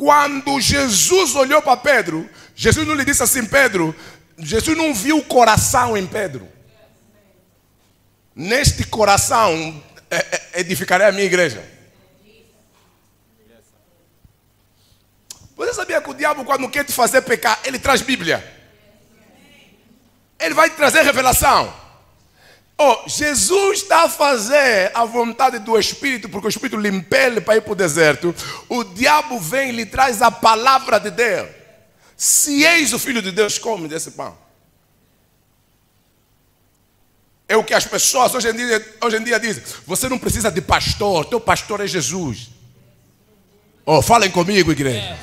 Quando Jesus olhou para Pedro, Jesus não lhe disse assim, Pedro, Jesus não viu o coração em Pedro. Neste coração edificarei a minha igreja. Você sabia que o diabo, quando quer te fazer pecar, ele traz Bíblia? Ele vai te trazer revelação. Jesus está a fazer a vontade do Espírito, porque o Espírito lhe impele para ir para o deserto. O diabo vem e lhe traz a palavra de Deus. Se eis o Filho de Deus, come desse pão. É o que as pessoas hoje em dia dizem. Você não precisa de pastor, teu pastor é Jesus. Falem comigo, igreja.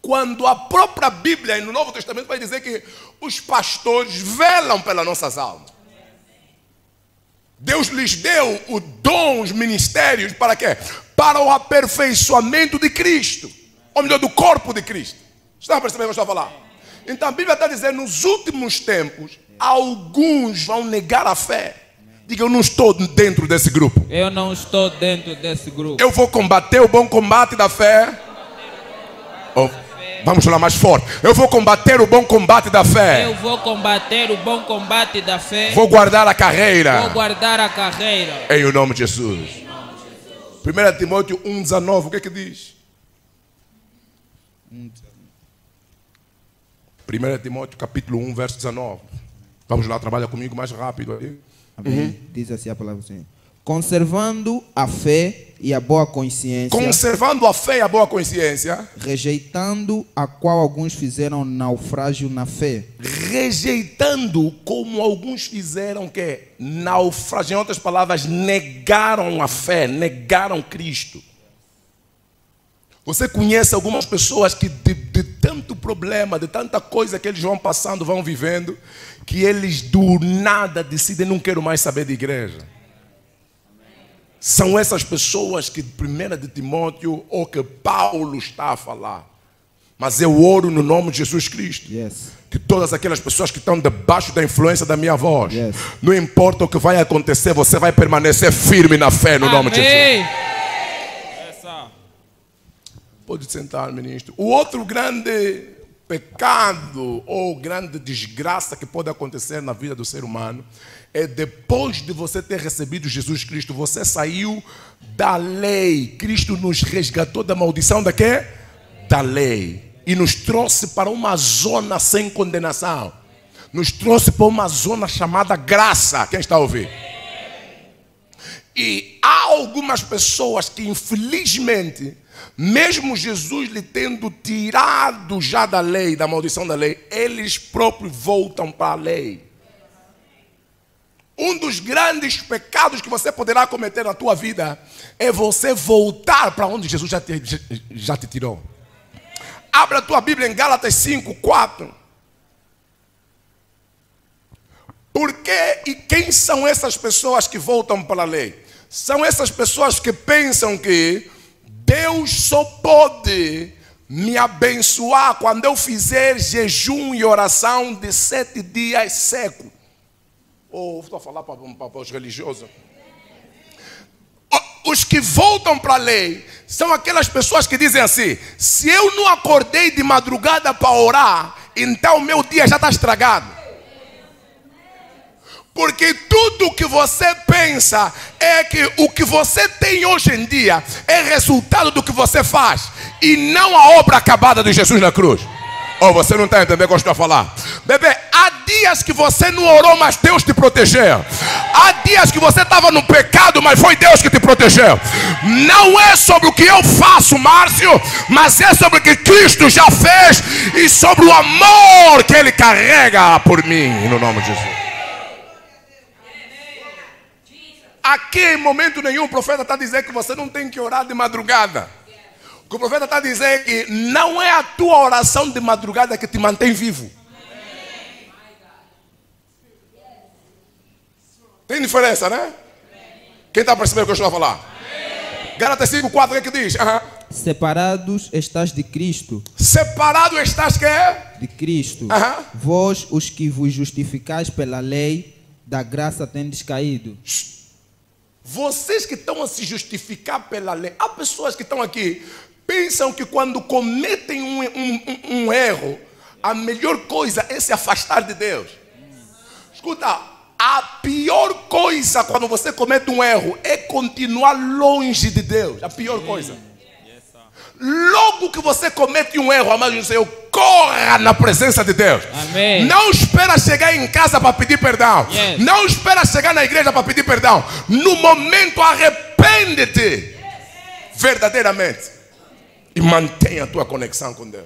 Quando a própria Bíblia, no Novo Testamento, vai dizer que os pastores velam pelas nossas almas. Deus lhes deu o dom, os ministérios, para quê? Para o aperfeiçoamento de Cristo. Ou melhor, do corpo de Cristo. Estão a perceber o que eu estou a falar? Então a Bíblia está dizendo, nos últimos tempos, alguns vão negar a fé. Diga, eu não estou dentro desse grupo. Eu não estou dentro desse grupo. Eu vou combater o bom combate da fé. Vamos falar mais forte. Eu vou combater o bom combate da fé. Eu vou combater o bom combate da fé. Vou guardar a carreira. Vou guardar a carreira. Em o nome de Jesus. 1 Timóteo 1,19, o que é que diz? 1 Timóteo capítulo 1, verso 19. Vamos lá, trabalha comigo mais rápido aí. Amém. Diz assim a palavra do Senhor. Conservando a fé e a boa consciência. Conservando a fé e a boa consciência. Rejeitando a qual alguns fizeram naufrágio na fé. Rejeitando como alguns fizeram que naufrágio. Em outras palavras, negaram a fé, negaram Cristo. Você conhece algumas pessoas que de tanto problema, de tanta coisa que eles vão passando, vão vivendo, que eles do nada decidem, não quero mais saber de igreja. São essas pessoas que 1 de Timóteo ou que Paulo está a falar. Mas eu oro no nome de Jesus Cristo. Yes. Que todas aquelas pessoas que estão debaixo da influência da minha voz, yes, não importa o que vai acontecer, você vai permanecer firme na fé no nome de Jesus. Pode sentar, ministro. O outro grande pecado ou grande desgraça que pode acontecer na vida do ser humano é depois de você ter recebido Jesus Cristo, você saiu da lei. Cristo nos resgatou da maldição da quê? Da lei. E nos trouxe para uma zona sem condenação. Nos trouxe para uma zona chamada graça. Quem está a ouvir? E há algumas pessoas que infelizmente, mesmo Jesus lhe tendo tirado já da lei, da maldição da lei, eles próprios voltam para a lei. Um dos grandes pecados que você poderá cometer na tua vida é você voltar para onde Jesus já te tirou. Abra a tua Bíblia em Gálatas 5, 4. Por que e quem são essas pessoas que voltam para a lei? São essas pessoas que pensam que Deus só pode me abençoar quando eu fizer jejum e oração de 7 dias seco. Estou a falar para os religiosos. Os que voltam para a lei são aquelas pessoas que dizem assim: se eu não acordei de madrugada para orar, então meu dia já está estragado. Porque tudo o que você pensa é que o que você tem hoje em dia é resultado do que você faz e não a obra acabada de Jesus na cruz. Você não está entendendo o que eu estou a falar? Bebê, há dias que você não orou, mas Deus te protegeu. Há dias que você estava no pecado, mas foi Deus que te protegeu. Não é sobre o que eu faço, Márcio, mas é sobre o que Cristo já fez e sobre o amor que Ele carrega por mim, no nome de Jesus. Aqui em momento nenhum o profeta está dizendo que você não tem que orar de madrugada. O que o profeta está dizendo é que não é a tua oração de madrugada que te mantém vivo. Tem diferença, né? Quem está percebendo o que eu estou a falar? Gálatas 5, 4, o que é que diz? Separados estás de Cristo. Separado estás que é? De Cristo. Vós, os que vos justificais pela lei, da graça tendes caído. Vocês que estão a se justificar pela lei, há pessoas que estão aqui, pensam que quando cometem um erro, a melhor coisa é se afastar de Deus. Escuta, a pior coisa quando você comete um erro é continuar longe de Deus. A pior coisa. Logo que você comete um erro, amado do Senhor, corra na presença de Deus. Amém. Não espera chegar em casa para pedir perdão. Yes. Não espera chegar na igreja para pedir perdão. No momento, arrepende-te verdadeiramente e mantenha a tua conexão com Deus.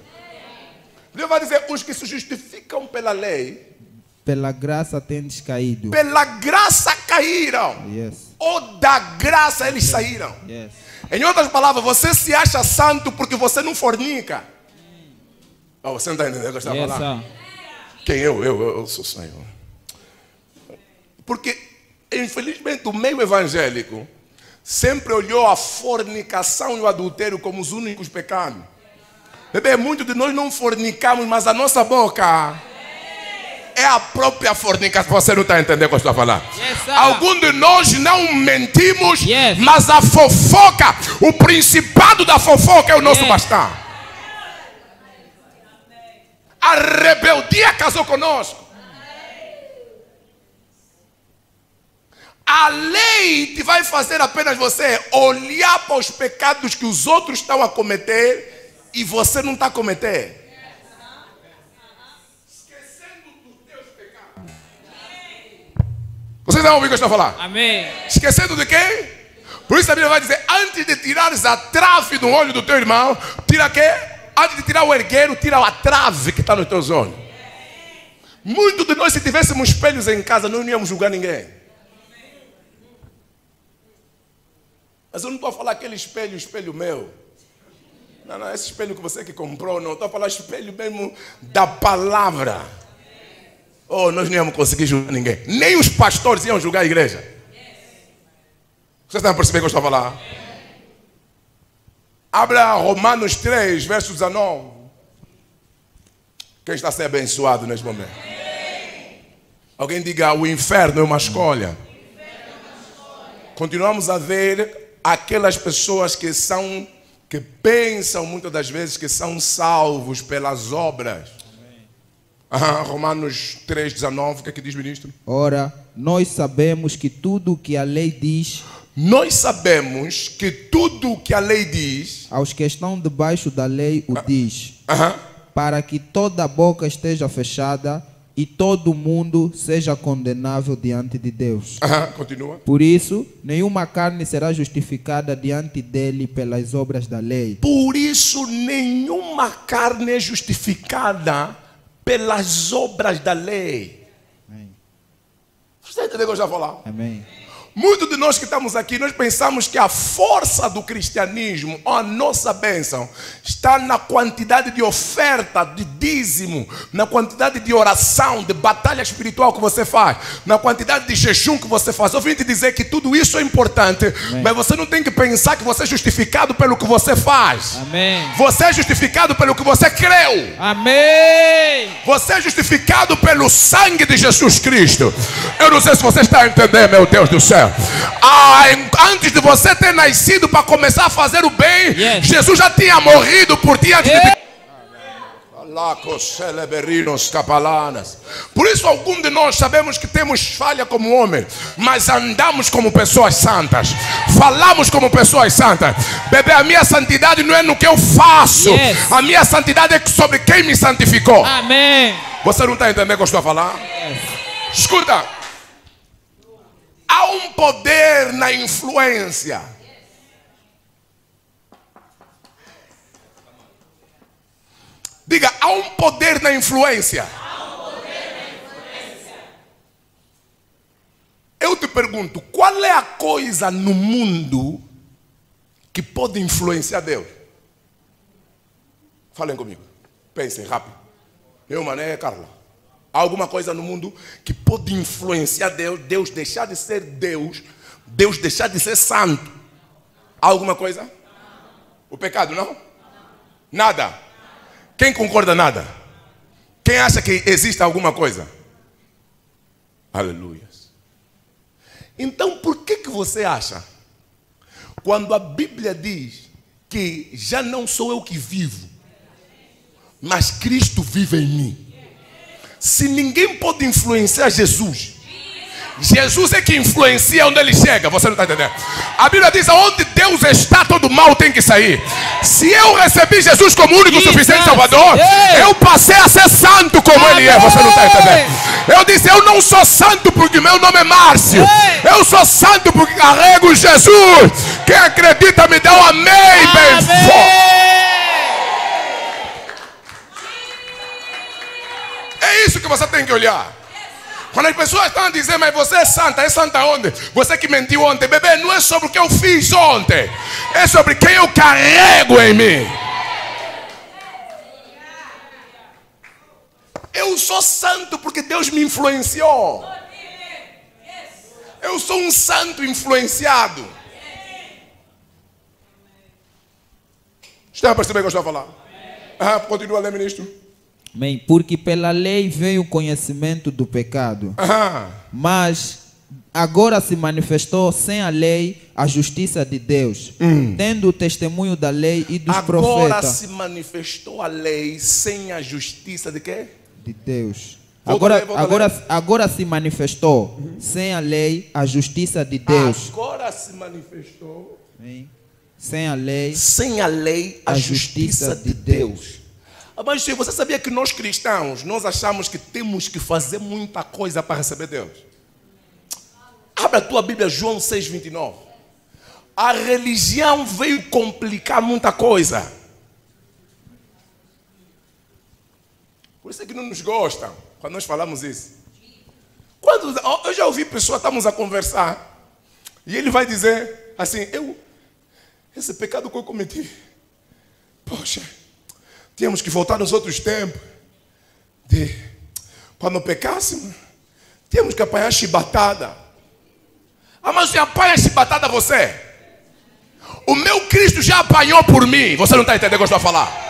Deus vai dizer: os que se justificam pela lei, Pela graça tendes caído. pela graça caíram. Yes. Ou da graça eles saíram. Yes. Em outras palavras, você se acha santo porque você não fornica. Oh, você não está entendendo o que eu estou Yes, falando? sir. Quem eu sou Senhor. Porque, infelizmente, o meio evangélico sempre olhou a fornicação e o adultério como os únicos pecados. Bebê, muitos de nós não fornicamos, mas a nossa boca é a própria fornicação. Você não está entendendo o que eu estou falando? Yes, sir. Alguns de nós não mentimos, Yes. mas a fofoca, o principado da fofoca é o nosso Yes. bastão. A rebeldia casou conosco. A lei te vai fazer apenas você olhar para os pecados que os outros estão a cometer e você não está a cometer. Vocês vão ouvir o que eu estou a falar? Amém. Esquecendo de quem? Por isso a Bíblia vai dizer: antes de tirares a trave do olho do teu irmão, tira quê? Antes de tirar o ergueiro, tira a trave que está nos teus olhos. Muitos de nós, se tivéssemos espelhos em casa, não íamos julgar ninguém. Mas eu não estou a falar aquele espelho meu. Não, esse espelho que você que comprou, não. Estou a falar espelho mesmo da palavra. Oh, nós não íamos conseguir julgar ninguém. Nem os pastores iam julgar a igreja. Vocês estão a perceber o que eu estou a falar? Abra Romanos 3, verso 19. Quem está a ser abençoado neste momento? Alguém diga: o inferno é uma escolha. Continuamos a ver aquelas pessoas que pensam muitas das vezes que são salvos pelas obras. Romanos 3,19, o que é que diz, ministro? Ora, nós sabemos que tudo o que a lei diz Nós sabemos que tudo o que a lei diz, aos que estão debaixo da lei o diz, para que toda a boca esteja fechada e todo mundo seja condenável diante de Deus. Continua. Por isso, nenhuma carne será justificada diante dele pelas obras da lei. Por isso, nenhuma carne é justificada pelas obras da lei. Amém. Você entendeu o que eu já falar? Amém. Muitos de nós que estamos aqui, nós pensamos que a força do cristianismo, a nossa bênção, está na quantidade de oferta, de dízimo, na quantidade de oração, de batalha espiritual que você faz, na quantidade de jejum que você faz. Eu vim te dizer que tudo isso é importante, mas você não tem que pensar que você é justificado pelo que você faz. Amém. Você é justificado pelo que você creu. Amém. Você é justificado pelo sangue de Jesus Cristo. Eu não sei se você está entendendo, meu Deus do céu. Antes de você ter nascido para começar a fazer o bem, Yes. Jesus já tinha morrido por ti antes de Yeah. Por isso, alguns de nós sabemos que temos falha como homem, mas andamos como pessoas santas, falamos como pessoas santas. Bebê, a minha santidade não é no que eu faço, Yes. a minha santidade é sobre quem me santificou. Amém. Você não está entendendo o que eu estou a falar? Escuta, há um poder na influência. Diga, há um poder na influência. Eu te pergunto, qual é a coisa no mundo que pode influenciar Deus? Falem comigo, pensem rápido. Meu mané, Carla. Há alguma coisa no mundo que pode influenciar Deus, Deus deixar de ser Deus, Deus deixar de ser santo? Há alguma coisa? O pecado, não? Nada. Quem concorda nada? Quem acha que existe alguma coisa? Aleluia. Então por que você acha, quando a Bíblia diz que já não sou eu que vivo, mas Cristo vive em mim? Se ninguém pode influenciar Jesus, Jesus é que influencia onde ele chega. Você não está entendendo? A Bíblia diz: onde Deus está, todo mal tem que sair. Se eu recebi Jesus como único, suficiente Salvador, eu passei a ser santo como ele é. Você não está entendendo? Eu disse: eu não sou santo porque meu nome é Márcio. Eu sou santo porque carrego Jesus. Quem acredita me dá um amém bem forte. É isso que você tem que olhar. Quando as pessoas estão a dizer: mas você é santa onde? Você que mentiu ontem. Bebê, não é sobre o que eu fiz ontem, é sobre quem eu carrego em mim. Eu sou santo porque Deus me influenciou. Eu sou um santo influenciado. Está a perceber o que eu estou a falar? Continua a ler, ministro. Amém. Porque pela lei veio o conhecimento do pecado, mas agora se manifestou sem a lei a justiça de Deus, tendo o testemunho da lei e dos profetas. Agora se manifestou a lei sem a justiça de quê? De Deus. Volta Agora se manifestou sem a lei a justiça de Deus. Agora se manifestou sem a lei a justiça de Deus. Mas você sabia que nós cristãos, nós achamos que temos que fazer muita coisa para receber Deus? Abra a tua Bíblia, João 6:29. A religião veio complicar muita coisa. Por isso é que não nos gostam quando nós falamos isso. Eu já ouvi pessoas, estamos a conversar, e ele vai dizer assim: esse pecado que eu cometi, poxa, tínhamos que voltar nos outros tempos. Quando pecássemos, tínhamos que apanhar chibatada. Mas se apanha chibatada você, o meu Cristo já apanhou por mim. Você não está entendendo o que eu estou a falar?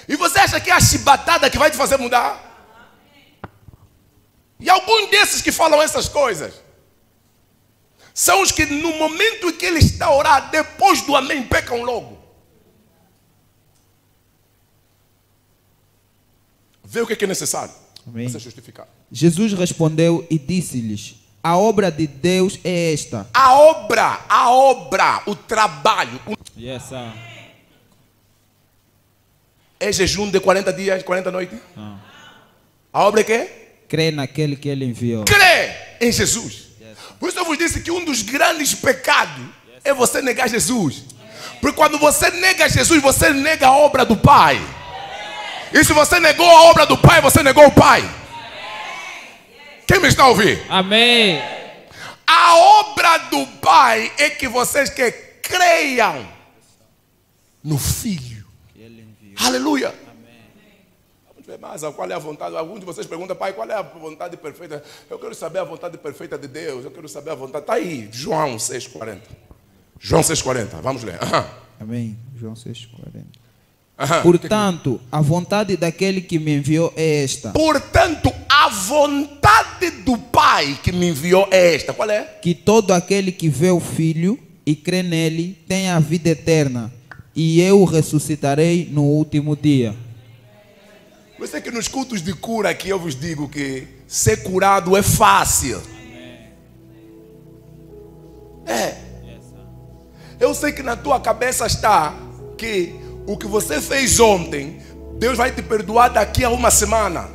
E você acha que é a chibatada que vai te fazer mudar? E alguns desses que falam essas coisas são os que no momento em que ele está a orar, depois do amém, pecam logo. Vê o que é necessário para ser justificado. Jesus respondeu e disse-lhes: a obra de Deus é esta. A obra, o trabalho. Yes, sir. É jejum de 40 dias, 40 noites? A obra é quê? Crê naquele que ele enviou. Crê em Jesus. Por isso eu vos disse que um dos grandes pecados é você negar Jesus. Porque quando você nega Jesus, você nega a obra do Pai. E se você negou a obra do Pai, você negou o Pai. Quem me está a ouvir? Amém. A obra do Pai é que vocês que creiam no Filho. Aleluia. Vamos ver mais qual é a vontade. Alguns de vocês perguntam: pai, qual é a vontade perfeita? Eu quero saber a vontade perfeita de Deus. Eu quero saber a vontade. Está aí, João 6,40. João 6,40. Vamos ler. Amém. João 6,40. Portanto, a vontade daquele que me enviou é esta. Portanto, a vontade do Pai que me enviou é esta. Qual é? Que todo aquele que vê o Filho e crê nele tenha a vida eterna, e eu o ressuscitarei no último dia. Você que nos cultos de cura aqui eu vos digo que ser curado é fácil. Eu sei que na tua cabeça está que o que você fez ontem, Deus vai te perdoar daqui a uma semana.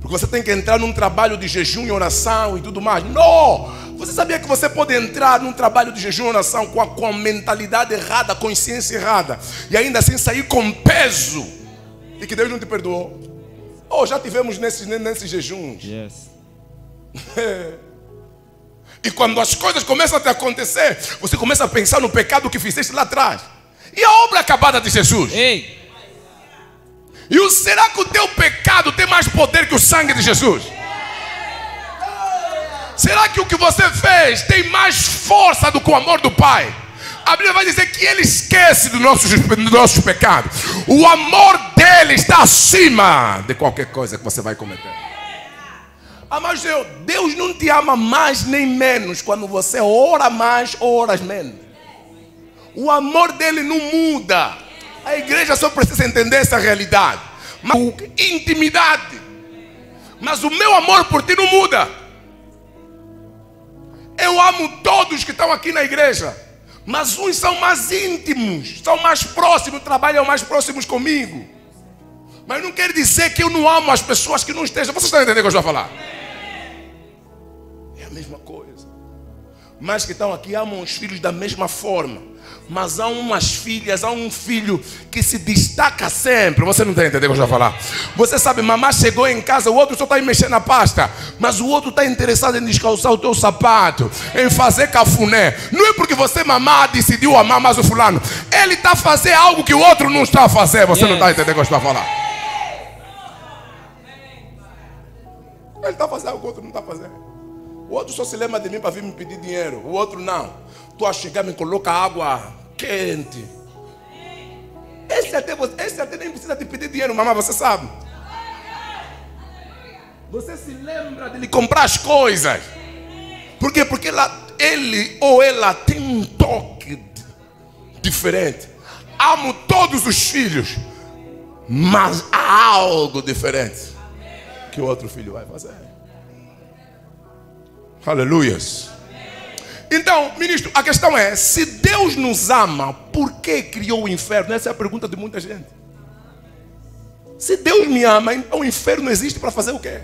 Porque você tem que entrar num trabalho de jejum e oração e tudo mais. Não! Você sabia que você pode entrar num trabalho de jejum e oração com a mentalidade errada, a consciência errada, e ainda assim sair com peso, e que Deus não te perdoou? Já tivemos nesses jejuns. Yes. E quando as coisas começam a te acontecer, você começa a pensar no pecado que fizeste lá atrás. E a obra acabada de Jesus? Ei. Será que o teu pecado tem mais poder que o sangue de Jesus? Será que o que você fez tem mais força do que o amor do Pai? A Bíblia vai dizer que Ele esquece dos nossos pecados. O amor dele está acima de qualquer coisa que você vai cometer. Mas Deus não te ama mais nem menos quando você ora mais ou oras menos. O amor dele não muda. A igreja só precisa entender essa realidade. Mas intimidade. Mas o meu amor por ti não muda. Eu amo todos que estão aqui na igreja. Mas uns são mais íntimos, são mais próximos, trabalham mais próximos comigo. Mas não quer dizer que eu não amo as pessoas que não estejam. Vocês estão entendendo o que eu estou a falar? É a mesma coisa. Mas que estão aqui amam os filhos da mesma forma. Mas há umas filhas, há um filho que se destaca sempre. Você não está entendendo o que eu estou a falar? Você sabe, mamãe chegou em casa, o outro só está aí mexendo na pasta. Mas o outro está interessado em descalçar o teu sapato, em fazer cafuné. Não é porque você, mamãe, decidiu amar mais o fulano. Ele está a fazer algo que o outro não está a fazer. Você não está entendendo o que eu estou a falar? Ele está a fazer algo que o outro não está a fazer. O outro só se lembra de mim para vir me pedir dinheiro. O outro não. Tu a chegar me coloca água quente. Esse até nem precisa te pedir dinheiro, mamãe, você sabe. Você se lembra de lhe comprar as coisas. Por quê? Porque ele ou ela tem um toque diferente. Amo todos os filhos, mas há algo diferente que o outro filho vai fazer. Aleluias. Então, ministro, a questão é: se Deus nos ama, por que criou o inferno? Essa é a pergunta de muita gente. Se Deus me ama, então o inferno existe para fazer o quê?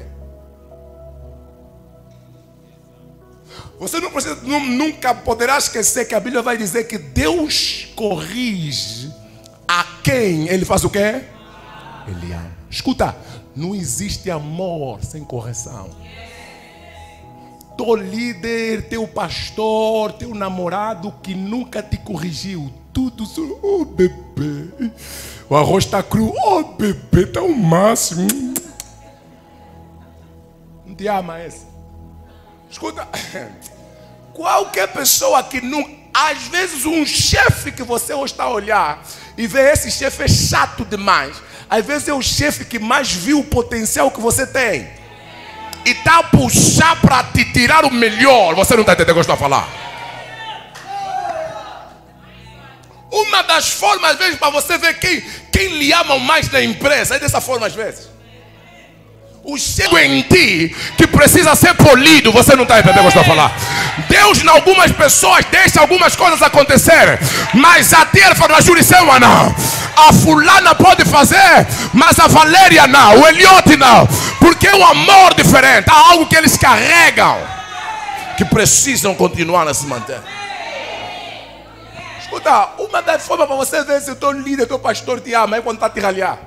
Você não precisa, nunca poderá esquecer que a Bíblia vai dizer que Deus corrige a quem Ele faz o quê? Ele ama. Escuta, não existe amor sem correção. Teu líder, teu pastor, teu namorado que nunca te corrigiu. Tudo só, oh bebê, o arroz está cru, oh bebê, está o máximo. Não te ama esse? Escuta, qualquer pessoa que não, às vezes um chefe que você hoje está a olhar e vê esse chefe é chato demais. Às vezes é o chefe que mais viu o potencial que você tem. E está a puxar para te tirar o melhor. Você não está entendendo o que eu estou a falar? Uma das formas, às vezes, para você ver quem lhe ama mais na empresa, é dessa forma, às vezes. O cheiro em ti que precisa ser polido. Você não está entendendo o que eu estou a falar? Deus, em algumas pessoas, deixa algumas coisas acontecer, mas a ti ele fala: Juricema não. A fulana pode fazer, mas a Valéria não, o Eliote não. Porque é um amor diferente. Há algo que eles carregam, que precisam continuar a se manter. Escuta, uma das formas para você ver se o teu líder, o teu pastor te ama é quando está a te ralhar.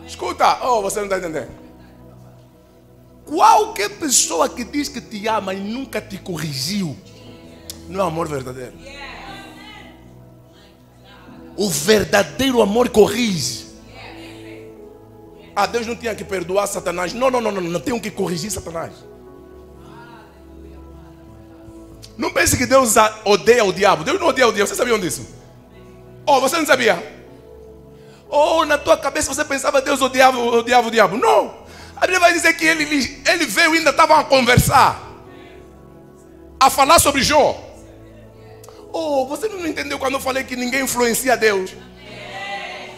Escuta, oh, você não está entendendo. Qualquer pessoa que diz que te ama e nunca te corrigiu, não é amor verdadeiro. O verdadeiro amor corrige. Deus não tinha que perdoar Satanás. Não tenho que corrigir Satanás. Não pense que Deus odeia o diabo. Deus não odeia o diabo. Vocês sabiam disso? Oh, você não sabia? Oh, na tua cabeça você pensava que Deus odiava o diabo. Não. A Bíblia vai dizer que ele veio e ainda estavam a conversar, a falar sobre Jó. Oh, você não entendeu quando eu falei que ninguém influencia Deus?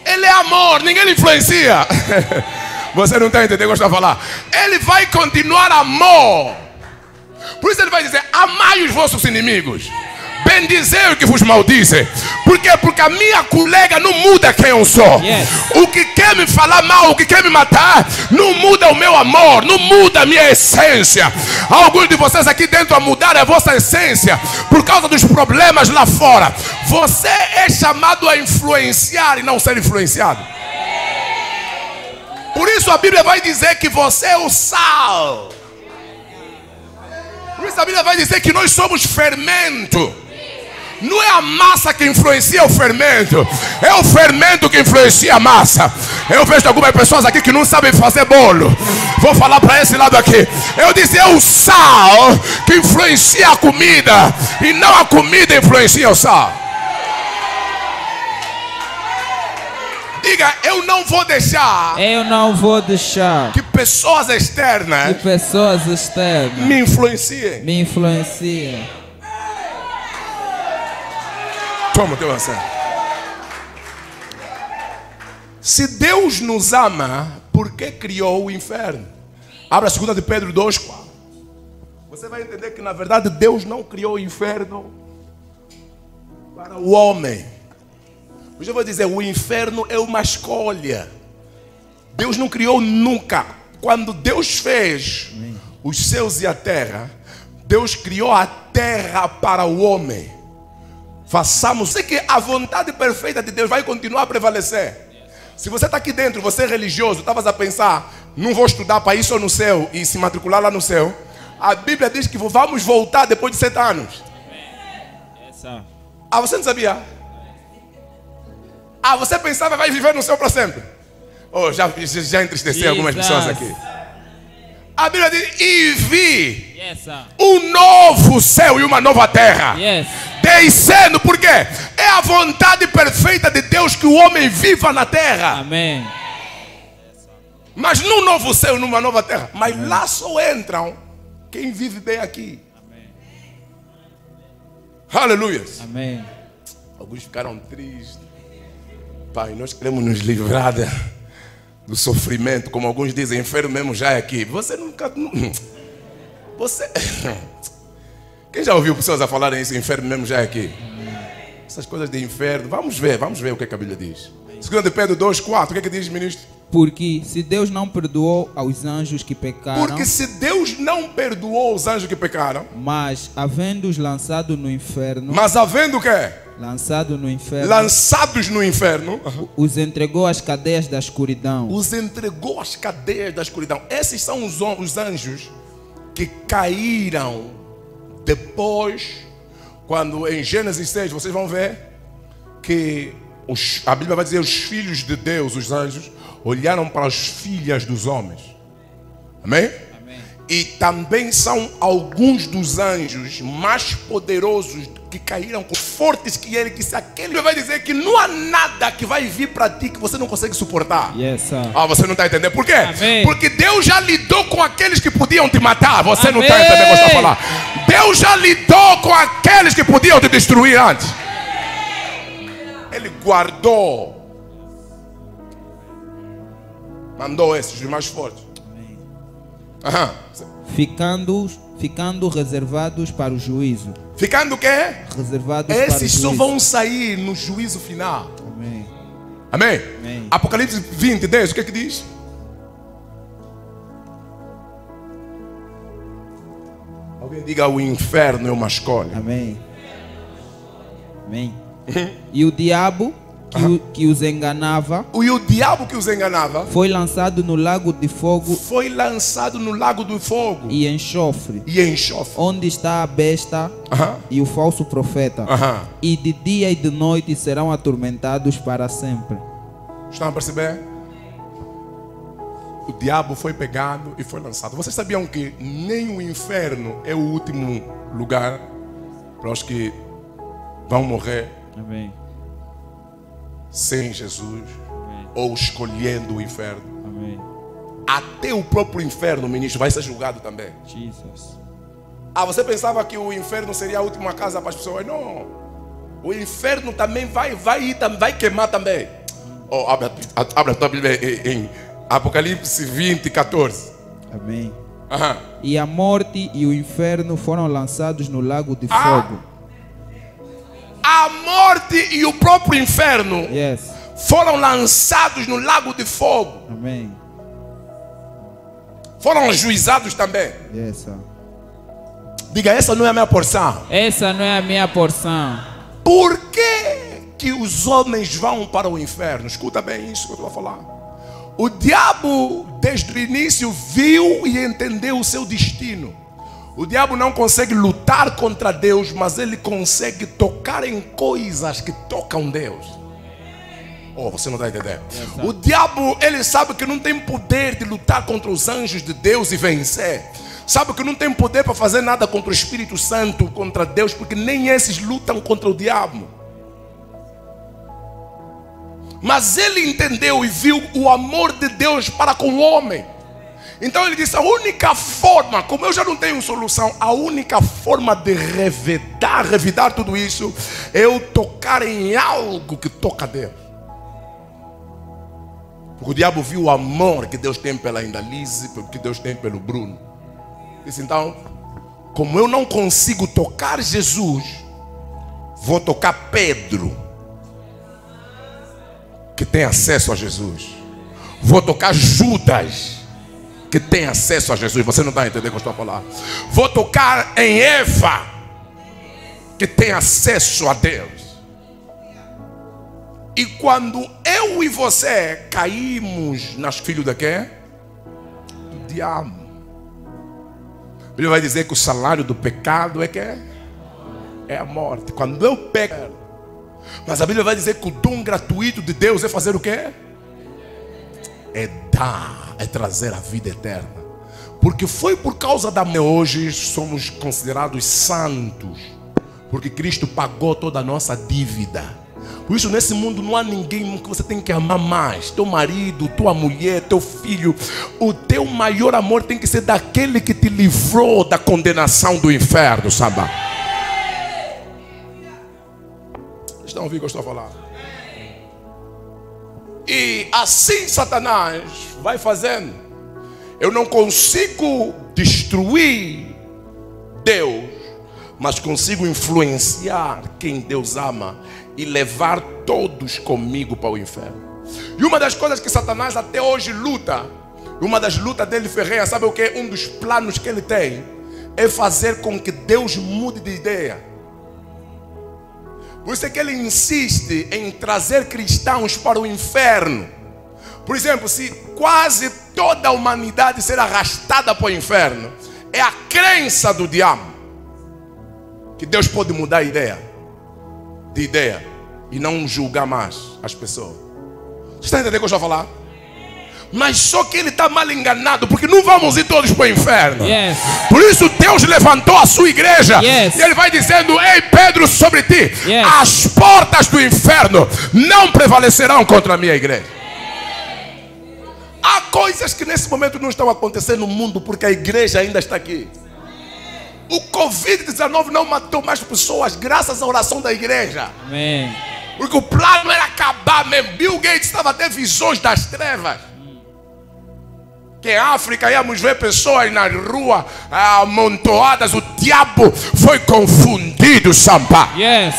Ele é amor, ninguém lhe influencia. Você não está entendendo o que eu estou a falar? Ele vai continuar amor. Por isso ele vai dizer: amai os vossos inimigos, bendizei o que vos maldizem. Por quê? Porque a minha colega não muda quem eu sou. O que quer me falar mal, o que quer me matar, não muda o meu amor, não muda a minha essência. Alguns de vocês aqui dentro a mudar a vossa essência por causa dos problemas lá fora. Você é chamado a influenciar e não ser influenciado. Por isso a Bíblia vai dizer que você é o sal. Por isso a Bíblia vai dizer que nós somos fermento. Não é a massa que influencia o fermento, é o fermento que influencia a massa. Eu vejo algumas pessoas aqui que não sabem fazer bolo. Vou falar para esse lado aqui. Eu disse: é o sal que influencia a comida, e não a comida influencia o sal. Diga, eu não vou deixar Eu não vou deixar que pessoas que externas pessoas externas me influenciem. me influenciem. Toma, teu ação. Se Deus nos ama, por que criou o inferno? Abra 2 de Pedro 2:4. Você vai entender que na verdade Deus não criou o inferno para o homem. Hoje eu vou dizer, o inferno é uma escolha. Deus não criou nunca. Quando Deus fez os céus e a terra, Deus criou a terra para o homem. Façamos. Sei que a vontade perfeita de Deus vai continuar a prevalecer. Se você está aqui dentro, você é religioso, estavas a pensar, não vou estudar para isso no céu e se matricular lá no céu. A Bíblia diz que vamos voltar depois de 7 anos. Ah, você não sabia? Ah, você pensava que vai viver no céu para sempre? Oh, já entristeceu algumas pessoas aqui. A Bíblia diz, e vi um novo céu e uma nova terra. Descendo, por quê? É a vontade perfeita de Deus que o homem viva na terra. Amém. Mas num novo céu e numa nova terra. Mas lá só entram quem vive bem aqui. Aleluia. Amém. Alguns ficaram tristes. Pai, nós queremos nos livrar do sofrimento. Como alguns dizem, inferno mesmo já é aqui. Você nunca... Você... Quem já ouviu pessoas a falarem isso? Inferno mesmo já é aqui. Essas coisas de inferno. Vamos ver o que a Bíblia diz. 2 de Pedro 2:4. O que diz, ministro? Porque se Deus não perdoou aos anjos que pecaram, Porque se Deus não perdoou os anjos que pecaram, mas havendo-os lançado no inferno, mas havendo o quê? lançado no inferno, Lançados no inferno, os entregou às cadeias da escuridão. os entregou às cadeias da escuridão. Esses são os anjos que caíram depois, quando em Gênesis 6 vocês vão ver que a Bíblia vai dizer, os filhos de Deus, os anjos, olharam para as filhas dos homens. Amém? Amém. E também são alguns dos anjos mais poderosos que caíram, fortes que ele, que se aquele vai dizer que não há nada que vai vir para ti que você não consegue suportar. Ah, você não está entendendo. Por quê? Amém. Porque Deus já lidou com aqueles que podiam te matar. Você Amém. não está entendendo o que eu estou a falar. Deus já lidou com aqueles que podiam te destruir antes. Ele guardou. Mandou esses, os mais fortes. Aham. Ficando reservados para o juízo. Ficando o quê? Reservados para o Esses juízo. só vão sair no juízo final. Amém. Amém? Amém. Apocalipse 20:10, o que diz? Alguém diga, o inferno é uma escolha. Amém. Amém. E o diabo que os enganava E o diabo que os enganava foi lançado no lago de fogo foi lançado no lago do fogo e enxofre, e enxofre. onde está a besta e o falso profeta. E de dia e de noite serão atormentados para sempre. Estão a perceber? O diabo foi pegado e foi lançado. Vocês sabiam que nem o inferno é o último lugar para os que vão morrer Amém. sem Jesus ou escolhendo o inferno? Amém. Até o próprio inferno, ministro, vai ser julgado também. Jesus. Ah, você pensava que o inferno seria a última casa para as pessoas? Não. O inferno também vai queimar também. Oh, abre a tua Bíblia em Apocalipse 20:14. Amém. E a morte e o inferno foram lançados no lago de fogo. A morte e o próprio inferno foram lançados no lago de fogo. Amém. Foram juizados também. Sir. Diga, essa não é a minha porção. Essa não é a minha porção. Por que os homens vão para o inferno? Escuta bem isso que eu estou a falar. O diabo, desde o início, viu e entendeu o seu destino. O diabo não consegue lutar contra Deus, mas ele consegue tocar em coisas que tocam Deus. Oh, você não está entendendo? O diabo, ele sabe que não tem poder de lutar contra os anjos de Deus e vencer. Sabe que não tem poder para fazer nada contra o Espírito Santo, contra Deus, porque nem esses lutam contra o diabo. Mas ele entendeu e viu o amor de Deus para com o homem. Então ele disse: a única forma, como eu já não tenho solução, a única forma de revidar tudo isso é eu tocar em algo que toca a Deus. Porque o diabo viu o amor que Deus tem pela Indalise, que Deus tem pelo Bruno. Disse: então, como eu não consigo tocar Jesus, vou tocar Pedro, que tem acesso a Jesus. Vou tocar Judas, que tem acesso a Jesus. Você não está entendendo o que eu estou a falar. Vou tocar em Eva, que tem acesso a Deus. E quando eu e você caímos nas filhos de quê? Do diabo. A Bíblia vai dizer que o salário do pecado é quê? É a morte. Quando eu peco. Mas a Bíblia vai dizer que o dom gratuito de Deus é fazer o quê? É dar, é trazer a vida eterna. Porque foi por causa da... Hoje somos considerados santos, porque Cristo pagou toda a nossa dívida. Por isso nesse mundo não há ninguém que você tem que amar mais. Teu marido, tua mulher, teu filho. O teu maior amor tem que ser daquele que te livrou da condenação do inferno, sabe? Estão ouvindo o que eu estou a falar? E assim Satanás vai fazendo. Eu não consigo destruir Deus, mas consigo influenciar quem Deus ama e levar todos comigo para o inferno. E uma das coisas que Satanás até hoje luta, uma das lutas dele ferrenha, sabe o que? Um dos planos que ele tem é fazer com que Deus mude de ideia. Por isso é que ele insiste em trazer cristãos para o inferno. Por exemplo, se quase toda a humanidade ser arrastada para o inferno, é a crença do diabo que Deus pode mudar a ideia. De ideia. E não julgar mais as pessoas. Você está entendendo o que eu estou a falar? Mas só que ele está mal enganado, porque não vamos ir todos para o inferno. Yes. Por isso Deus levantou a sua igreja. Yes. E ele vai dizendo: ei Pedro, sobre ti, Yes, as portas do inferno não prevalecerão contra a minha igreja. Há coisas que nesse momento não estão acontecendo no mundo porque a igreja ainda está aqui. O Covid-19 não matou mais pessoas graças à oração da igreja. Amém. Porque o plano era acabar mesmo. Bill Gates estava até visões das trevas. Que em África íamos ver pessoas na rua amontoadas. O diabo foi confundido, Sampa. Yes.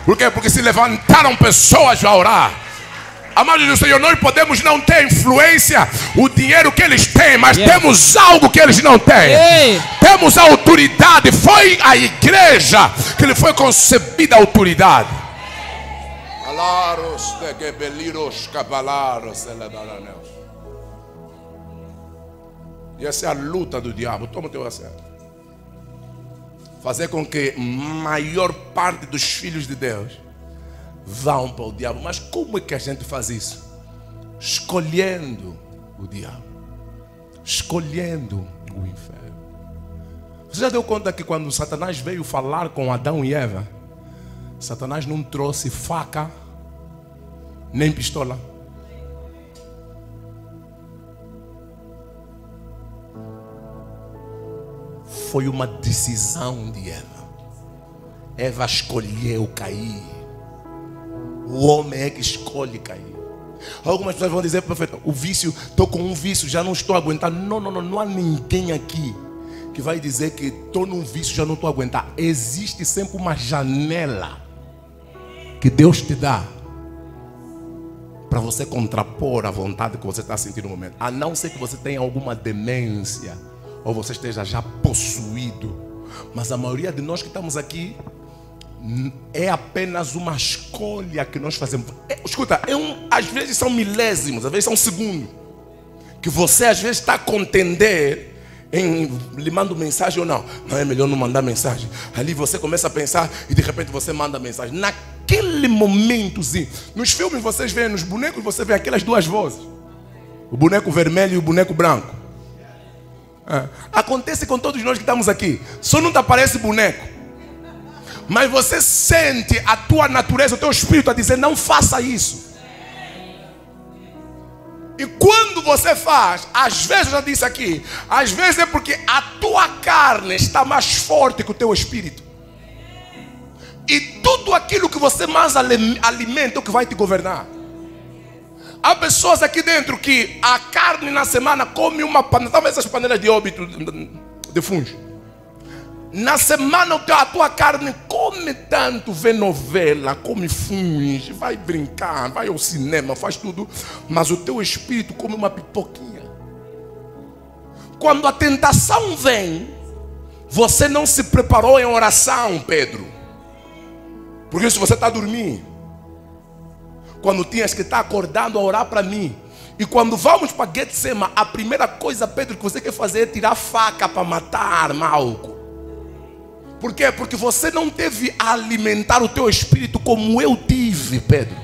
Por quê? Porque se levantaram pessoas a orar. Amados do Senhor, nós podemos não ter influência, o dinheiro que eles têm, mas temos algo que eles não têm. Ei. Temos a autoridade. Foi a igreja que lhe foi concebida a autoridade. E essa é a luta do diabo. Toma o teu acerto. Fazer com que a maior parte dos filhos de Deus vão para o diabo. Mas como é que a gente faz isso? Escolhendo o diabo, escolhendo o inferno. Você já deu conta que quando Satanás veio falar com Adão e Eva, Satanás não trouxe faca nem pistola? Foi uma decisão de Eva. Eva escolheu cair. O homem é que escolhe cair. Algumas pessoas vão dizer: profeta, o vício, estou com um vício, já não estou a aguentar. Não há ninguém aqui que vai dizer que estou num vício, já não estou a aguentar. Existe sempre uma janela que Deus te dá para você contrapor a vontade que você está sentindo no momento. A não ser que você tenha alguma demência ou você esteja já possuído. Mas a maioria de nós que estamos aqui é apenas uma escolha que nós fazemos. Escuta, às vezes são milésimos, às vezes são segundos, que você às vezes está a contender em lhe manda mensagem ou não. Não é melhor não mandar mensagem. Ali você começa a pensar e de repente você manda mensagem. Naquele momentozinho. Nos filmes vocês veem, nos bonecos você vê aquelas duas vozes, o boneco vermelho e o boneco branco. Acontece com todos nós que estamos aqui. Só não te aparece boneco. Mas você sente a tua natureza, o teu espírito a dizer: não faça isso. E quando você faz, às vezes, eu já disse aqui, às vezes é porque a tua carne está mais forte que o teu espírito. E tudo aquilo que você mais alimenta é o que vai te governar. Há pessoas aqui dentro que a carne na semana come uma panela, talvez essas panelas de óbito de fungo. Na semana a tua carne come tanto, vê novela, come filmes, vai brincar, vai ao cinema, faz tudo, mas o teu espírito come uma pipoquinha. Quando a tentação vem, você não se preparou em oração, Pedro. Por isso você está dormindo. Quando tinhas que estar acordando a orar para mim. E quando vamos para Getsema, a primeira coisa, Pedro, que você quer fazer é tirar a faca para matar Malco. Por quê? Porque você não teve a alimentar o teu espírito como eu tive, Pedro.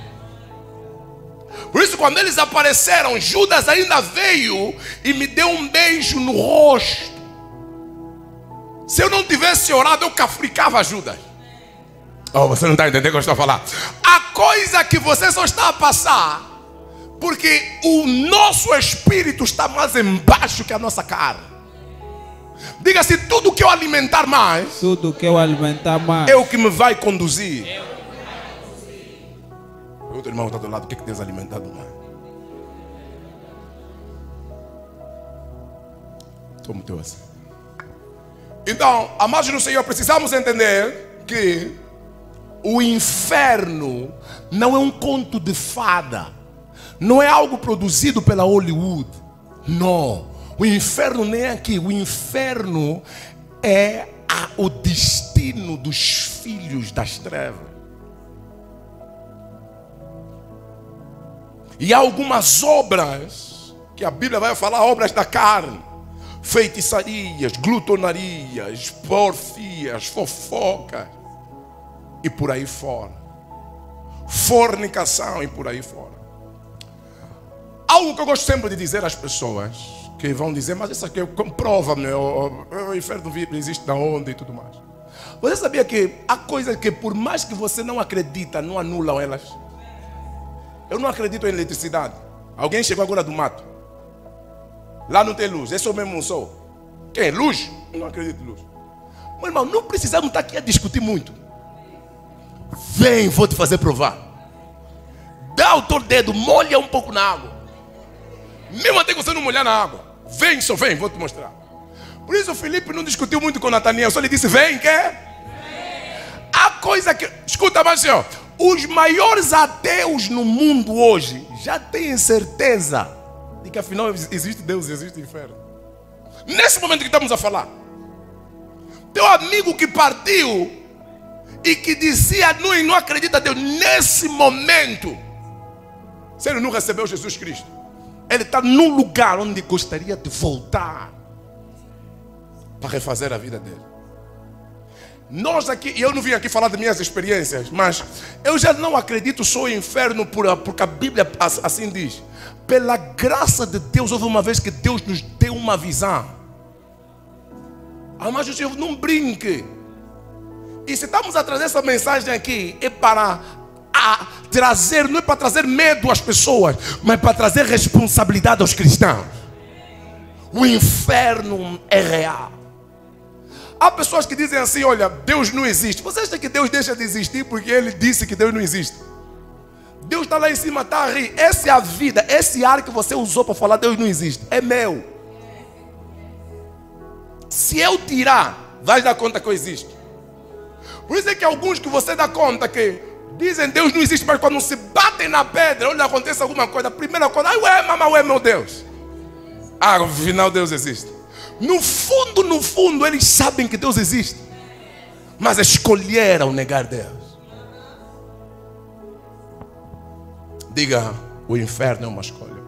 Por isso, quando eles apareceram, Judas ainda veio e me deu um beijo no rosto. Se eu não tivesse orado, eu cafricava Judas. Oh, você não está entendendo o que eu estou a falar. A coisa que você só está a passar, porque o nosso espírito está mais embaixo que a nossa carne. Diga-se: tudo que eu alimentar mais, Tudo que eu alimentar mais. é o que me vai conduzir. O outro irmão está do lado: o que é que tens alimentado mais? Toma o teu assim. Então, amados no Senhor, precisamos entender que o inferno não é um conto de fada, não é algo produzido pela Hollywood. Não, o inferno nem é aqui. O inferno é o destino dos filhos das trevas. E há algumas obras que a Bíblia vai falar, obras da carne: feitiçarias, glutonarias, porfias, fofocas e por aí fora, fornicação e por aí fora. Algo que eu gosto sempre de dizer às pessoas que vão dizer: mas isso aqui comprova-me, o inferno existe da onde e tudo mais. Você sabia que há coisas que, por mais que você não acredita, não anulam elas? Eu não acredito em eletricidade. Alguém chegou agora do mato, lá não tem luz, esse é o mesmo sol. Quem? Luz? Eu não acredito em luz. Meu irmão, não precisamos estar aqui a discutir muito. Vem, vou te fazer provar. Dá o teu dedo, molha um pouco na água. Mesmo até que você não molhar na água, vem, só vem, vou te mostrar. Por isso o Filipe não discutiu muito com Nataniel, só lhe disse: vem, quer? A coisa que... Escuta, mas senhor, os maiores ateus no mundo hoje já têm certeza de que afinal existe Deus e existe inferno. Nesse momento que estamos a falar, teu amigo que partiu e que dizia não acredita em Deus, nesse momento, se ele não recebeu Jesus Cristo, ele está num lugar onde gostaria de voltar para refazer a vida dele. Nós aqui, e eu não vim aqui falar de minhas experiências, mas eu já não acredito só em inferno porque a Bíblia assim diz. Pela graça de Deus, houve uma vez que Deus nos deu uma visão. Mas Jesus, não brinque. E se estamos a trazer essa mensagem aqui, é para trazer, não é para trazer medo às pessoas, mas para trazer responsabilidade aos cristãos. O inferno é real. Há pessoas que dizem assim: olha, Deus não existe. Você acha que Deus deixa de existir porque Ele disse que Deus não existe? Deus está lá em cima, está a rir. Essa é a vida, esse ar que você usou para falar Deus não existe, é meu. Se eu tirar, vai dar conta que eu existo. Por isso é que alguns que você dá conta que dizem Deus não existe, mas quando se batem na pedra, onde acontece alguma coisa, a primeira coisa: ai, ué, mamãe, ué, meu Deus. No final Deus existe. No fundo, eles sabem que Deus existe, mas escolheram negar Deus. Diga: o inferno é uma escolha.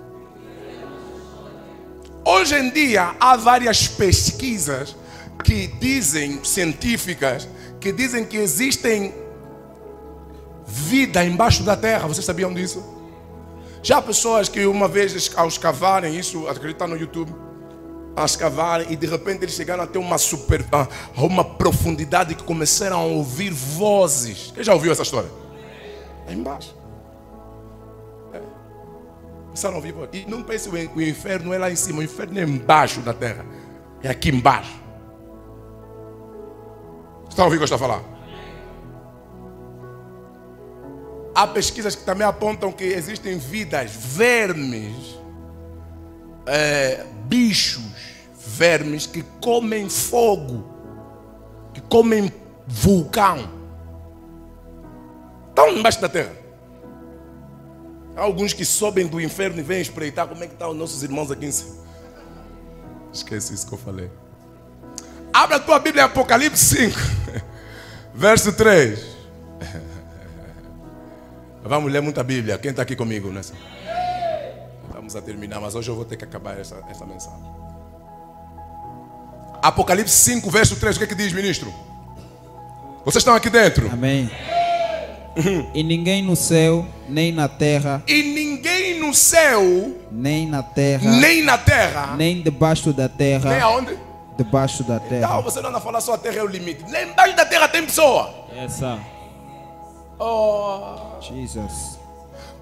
Hoje em dia, há várias pesquisas que dizem, científicas, que dizem que existem vida embaixo da terra. Vocês sabiam disso? Já há pessoas que uma vez, ao escavarem isso, acreditar no YouTube, a escavar e de repente eles chegaram até uma profundidade que começaram a ouvir vozes. Quem já ouviu essa história? Lá embaixo. Começaram a ouvir vozes. E não pense que o inferno é lá em cima, o inferno é embaixo da terra. É aqui embaixo. Estão ouvindo o que eu estou a falar? Há pesquisas que também apontam que existem vidas, vermes, bichos, vermes que comem fogo, que comem vulcão. Estão embaixo da terra. Há alguns que sobem do inferno e vêm espreitar como é que estão os nossos irmãos aqui em cima. Esquece isso que eu falei. Abra a tua Bíblia em Apocalipse 5, verso 3. Vamos ler muita Bíblia. Quem está aqui comigo nessa? Vamos a terminar, mas hoje eu vou ter que acabar essa mensagem. Apocalipse 5, verso 3. O que é que diz, ministro? Vocês estão aqui dentro? Amém. E ninguém no céu, nem na terra. E ninguém no céu, nem na terra. Nem na terra. Nem debaixo da terra. Nem aonde? Debaixo da terra. Então você não anda a falar só a terra é o limite. Nem embaixo da terra tem pessoa. Essa. Oh. Jesus.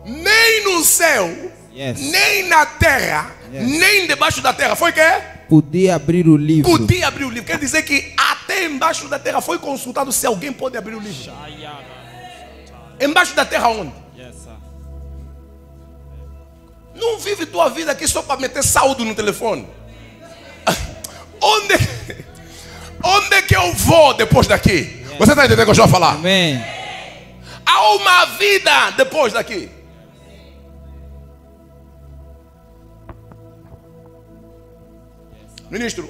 Nem no céu, Yes. nem na terra, Yes. nem debaixo da terra. Foi o quê? Podia abrir o livro. Podia abrir o livro. Quer dizer que até embaixo da terra foi consultado se alguém pode abrir o livro. Embaixo da terra onde? Não vive tua vida aqui só para meter saldo no telefone. Onde é que eu vou depois daqui? Você está entendendo o que eu estou a falar? Amém. Há uma vida depois daqui. Ministro,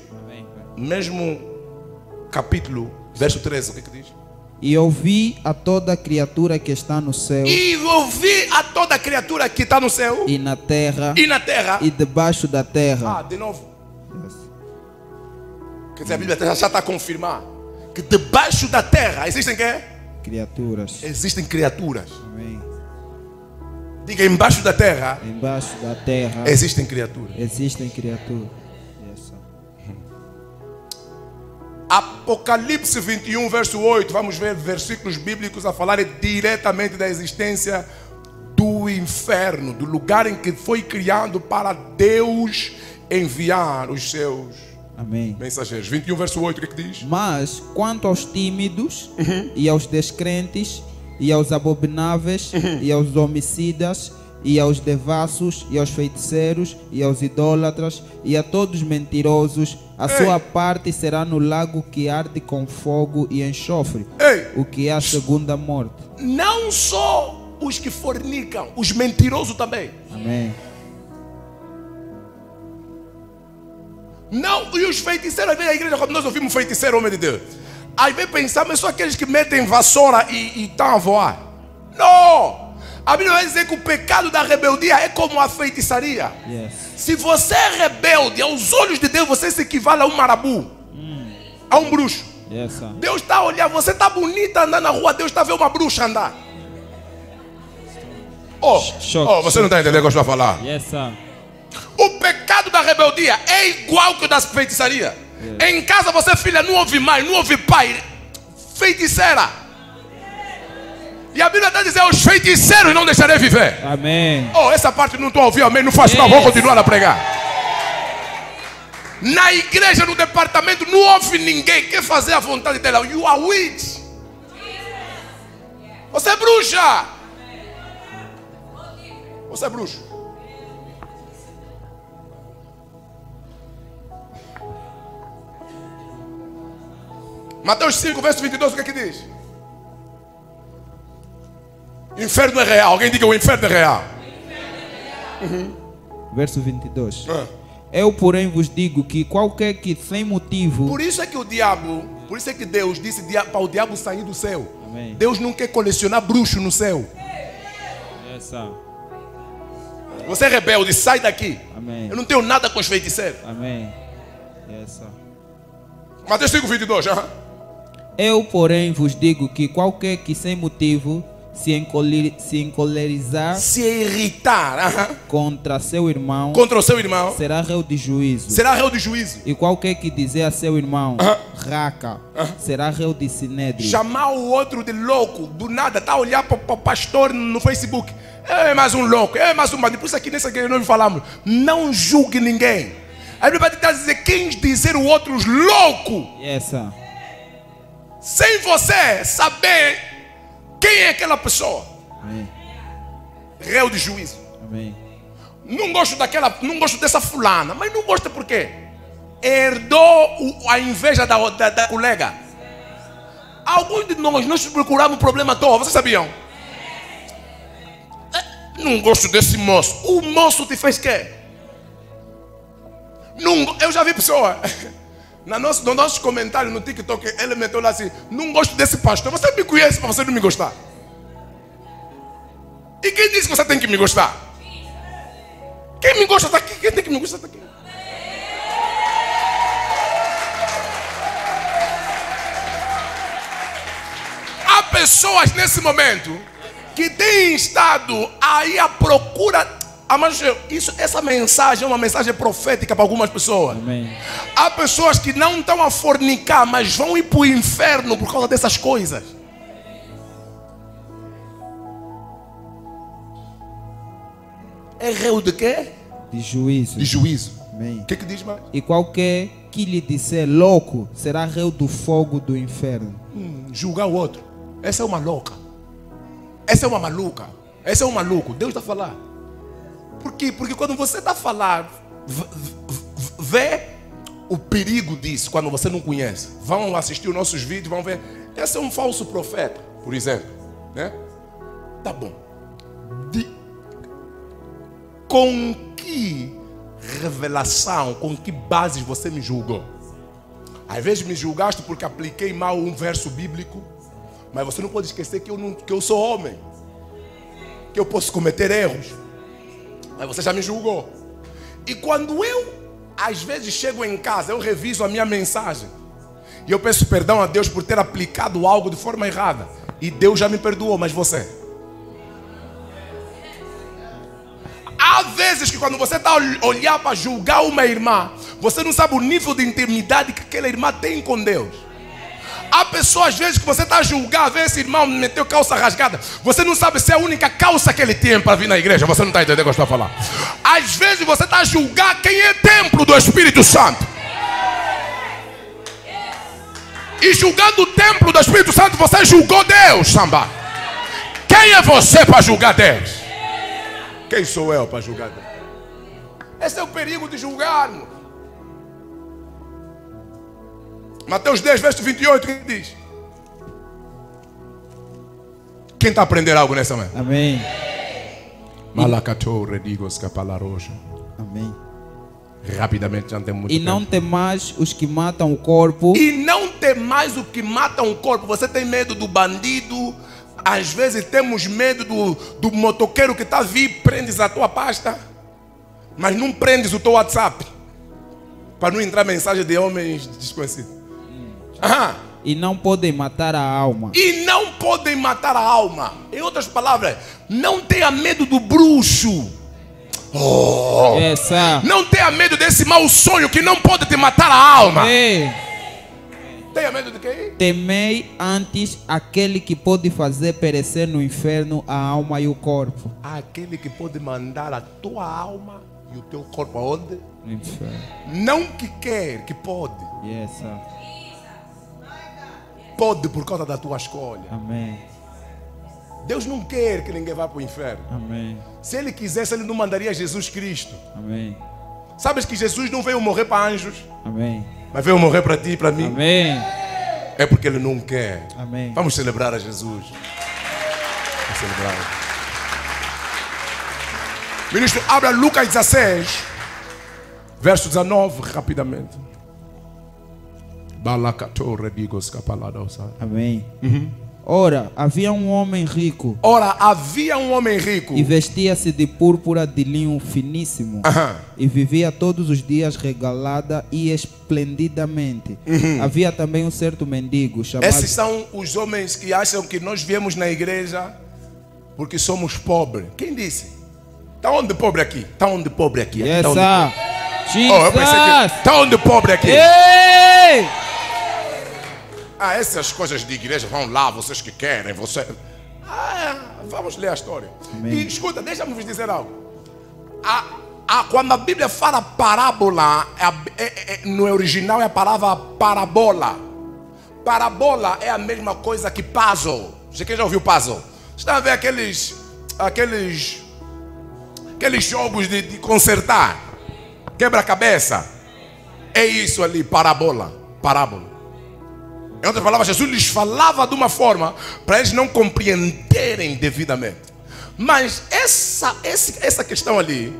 mesmo capítulo, verso 13, o que diz? E ouvi a toda criatura que está no céu. E ouvi a toda criatura que está no céu. E na terra. E na terra. E debaixo da terra. Ah, de novo. Yes. Quer dizer, a Bíblia já está a confirmar que debaixo da terra existem quê? Criaturas. Existem criaturas. Amém. Diga, embaixo da terra. Embaixo da terra. Existem criaturas. Existem criaturas. Yes. Apocalipse 21, verso 8. Vamos ver versículos bíblicos a falar diretamente da existência do inferno, do lugar em que foi criado para Deus enviar os seus Amém. mensageiros. 21, verso 8, o que diz? Mas quanto aos tímidos e aos descrentes e aos abomináveis e aos homicidas e aos devassos e aos feiticeiros e aos idólatras e a todos mentirosos, a sua parte será no lago que arde com fogo e enxofre, o que é a segunda morte. Não só os que fornicam, os mentirosos também. Amém. Não, e os feiticeiros, às vezes a igreja, quando nós ouvimos feiticeiro, homem de Deus, às vezes pensamos só aqueles que metem vassoura e estão a voar. Não! A Bíblia vai dizer que o pecado da rebeldia é como a feitiçaria. Yes. Se você é rebelde, aos olhos de Deus, você se equivale a um marabu, a um bruxo. Yes, sir. Deus está a olhar, você está bonita andando na rua, Deus está a ver uma bruxa andar. Você não está entendendo o que eu estou a falar? Yes, sir. O pecado da rebeldia é igual que o da feitiçaria. Em casa você, filha, não ouve mãe, não ouve pai. Feiticeira. E a Bíblia está dizendo: os feiticeiros não deixarei viver. Amém. Essa parte não estou a ouvir, amém. Não faz mal, vou continuar a pregar. Na igreja, no departamento, não ouve ninguém. Quer fazer a vontade dela? You are witch. Você é bruxa. Você é bruxo. Mateus 5, verso 22, o que é que diz? Inferno é real. Alguém diga: o inferno é real. Verso 22. Eu, porém, vos digo que qualquer que sem motivo... Por isso é que por isso é que Deus disse para o diabo sair do céu. Amém. Deus não quer colecionar bruxo no céu. Yes, sir. Você é rebelde, sai daqui. Amém. Eu não tenho nada com os feiticeiros. Amém. Yes, sir. Mateus 5, 22. Eu, porém, vos digo que qualquer que sem motivo se encolerizar se irritar contra seu irmão, contra o seu irmão, será réu de juízo. será réu de juízo. E qualquer que dizer a seu irmão, raca, será réu de sinédrio. Chamar o outro de louco, do nada, tá a olhar para o pastor no Facebook. É mais um louco, é mais um bandido. Por isso aqui nessa igreja nós falamos, não julgue ninguém. A Bíblia está a dizer, quem dizer o outro louco, Yes, sir. sem você saber quem é aquela pessoa, Amém. réu de juízo. Amém. Não gosto dessa fulana, mas não gosta por quê? Herdou a inveja da colega. Alguns de nós procuramos o problema à toa, vocês sabiam? Não gosto desse moço. O moço te fez quê? Eu já vi pessoa no nosso comentário no TikTok, ele meteu lá assim: não gosto desse pastor. Você me conhece para você não me gostar? E quem disse que você tem que me gostar? Quem me gosta está aqui. Quem tem que me gostar está aqui. Há pessoas nesse momento que têm estado aí à procura. Mas essa mensagem é uma mensagem profética para algumas pessoas. Amém. Há pessoas que não estão a fornicar, mas vão ir para o inferno por causa dessas coisas. É réu de quê? De juízo. De juízo. Amém. O que diz mais? E qualquer que lhe disser louco será réu do fogo do inferno. Julgar o outro. Essa é uma louca. Essa é uma maluca. Esse é um maluco. Deus está a falar. Por quê? Porque quando você está a falar, vê o perigo disso quando você não conhece. Vão assistir os nossos vídeos, vão ver. Esse é um falso profeta, por exemplo. Né? Tá bom. Com que revelação, com que bases você me julgou? Às vezes me julgaste porque apliquei mal um verso bíblico, mas você não pode esquecer que eu sou homem, que eu posso cometer erros, mas você já me julgou. E quando eu, às vezes, chego em casa, eu reviso a minha mensagem e eu peço perdão a Deus por ter aplicado algo de forma errada, e Deus já me perdoou, mas você? Há vezes que quando você está a olhar para julgar uma irmã, você não sabe o nível de intimidade que aquela irmã tem com Deus. Há pessoas, às vezes, que você está a julgar, vê esse irmão meteu calça rasgada, você não sabe se é a única calça que ele tem para vir na igreja. Você não está entendendo o que eu estou a falar. Às vezes você está a julgar quem é templo do Espírito Santo. E julgando o templo do Espírito Santo, você julgou Deus, samba. Quem é você para julgar Deus? Quem sou eu para julgar Deus? Esse é o perigo de julgarmos. Mateus 10, verso 28, o que diz? Quem está a aprender algo nessa manhã? Amém. Malacatou, redigos, capalaroja. Amém. Rapidamente, já não tem muito E tempo. não temais os que matam o corpo. E não temais o que matam o corpo. Você tem medo do bandido. Às vezes temos medo do motoqueiro que está a vir, prendes a tua pasta, mas não prendes o teu WhatsApp, para não entrar mensagem de homens desconhecidos. E não podem matar a alma. E não podem matar a alma. Em outras palavras, não tenha medo do bruxo. Essa. Não tenha medo desse mau sonho que não pode te matar a alma. Tenha medo de quem? Temei antes aquele que pode fazer perecer no inferno a alma e o corpo. Aquele que pode mandar a tua alma e o teu corpo aonde? No inferno. Não que quer, que pode. Yes, sir. Pode por causa da tua escolha. Amém. Deus não quer que ninguém vá para o inferno. Amém. Se Ele quisesse, Ele não mandaria Jesus Cristo. Amém. Sabes que Jesus não veio morrer para anjos, Amém. mas veio morrer para ti e para mim. Amém. É porque Ele não quer. Amém. Vamos celebrar a Jesus. Vamos celebrar. Ministro, abra Lucas 16, verso 19, rapidamente. Amém. Ora, havia um homem rico Ora, havia um homem rico e vestia-se de púrpura de linho finíssimo e vivia todos os dias regalada e esplendidamente. Havia também um certo mendigo chamado... Esses são os homens que acham que nós viemos na igreja porque somos pobres. Quem disse? Está onde pobre aqui? Está onde pobre aqui? Yes, Tá onde... sir. Oh, eu pensei que... Está onde pobre aqui? Ei! Essas coisas de igreja, vão lá, vocês que querem, você... vamos ler a história. Amém. E escuta, deixa-me vos dizer algo. Quando a Bíblia fala parábola, no original é a palavra parabola. Parabola é a mesma coisa que puzzle. Quem já ouviu puzzle? Você está a ver aqueles jogos de consertar, quebra-cabeça. É isso ali, parábola. Em outras palavras, Jesus lhes falava de uma forma para eles não compreenderem devidamente. Mas essa questão ali,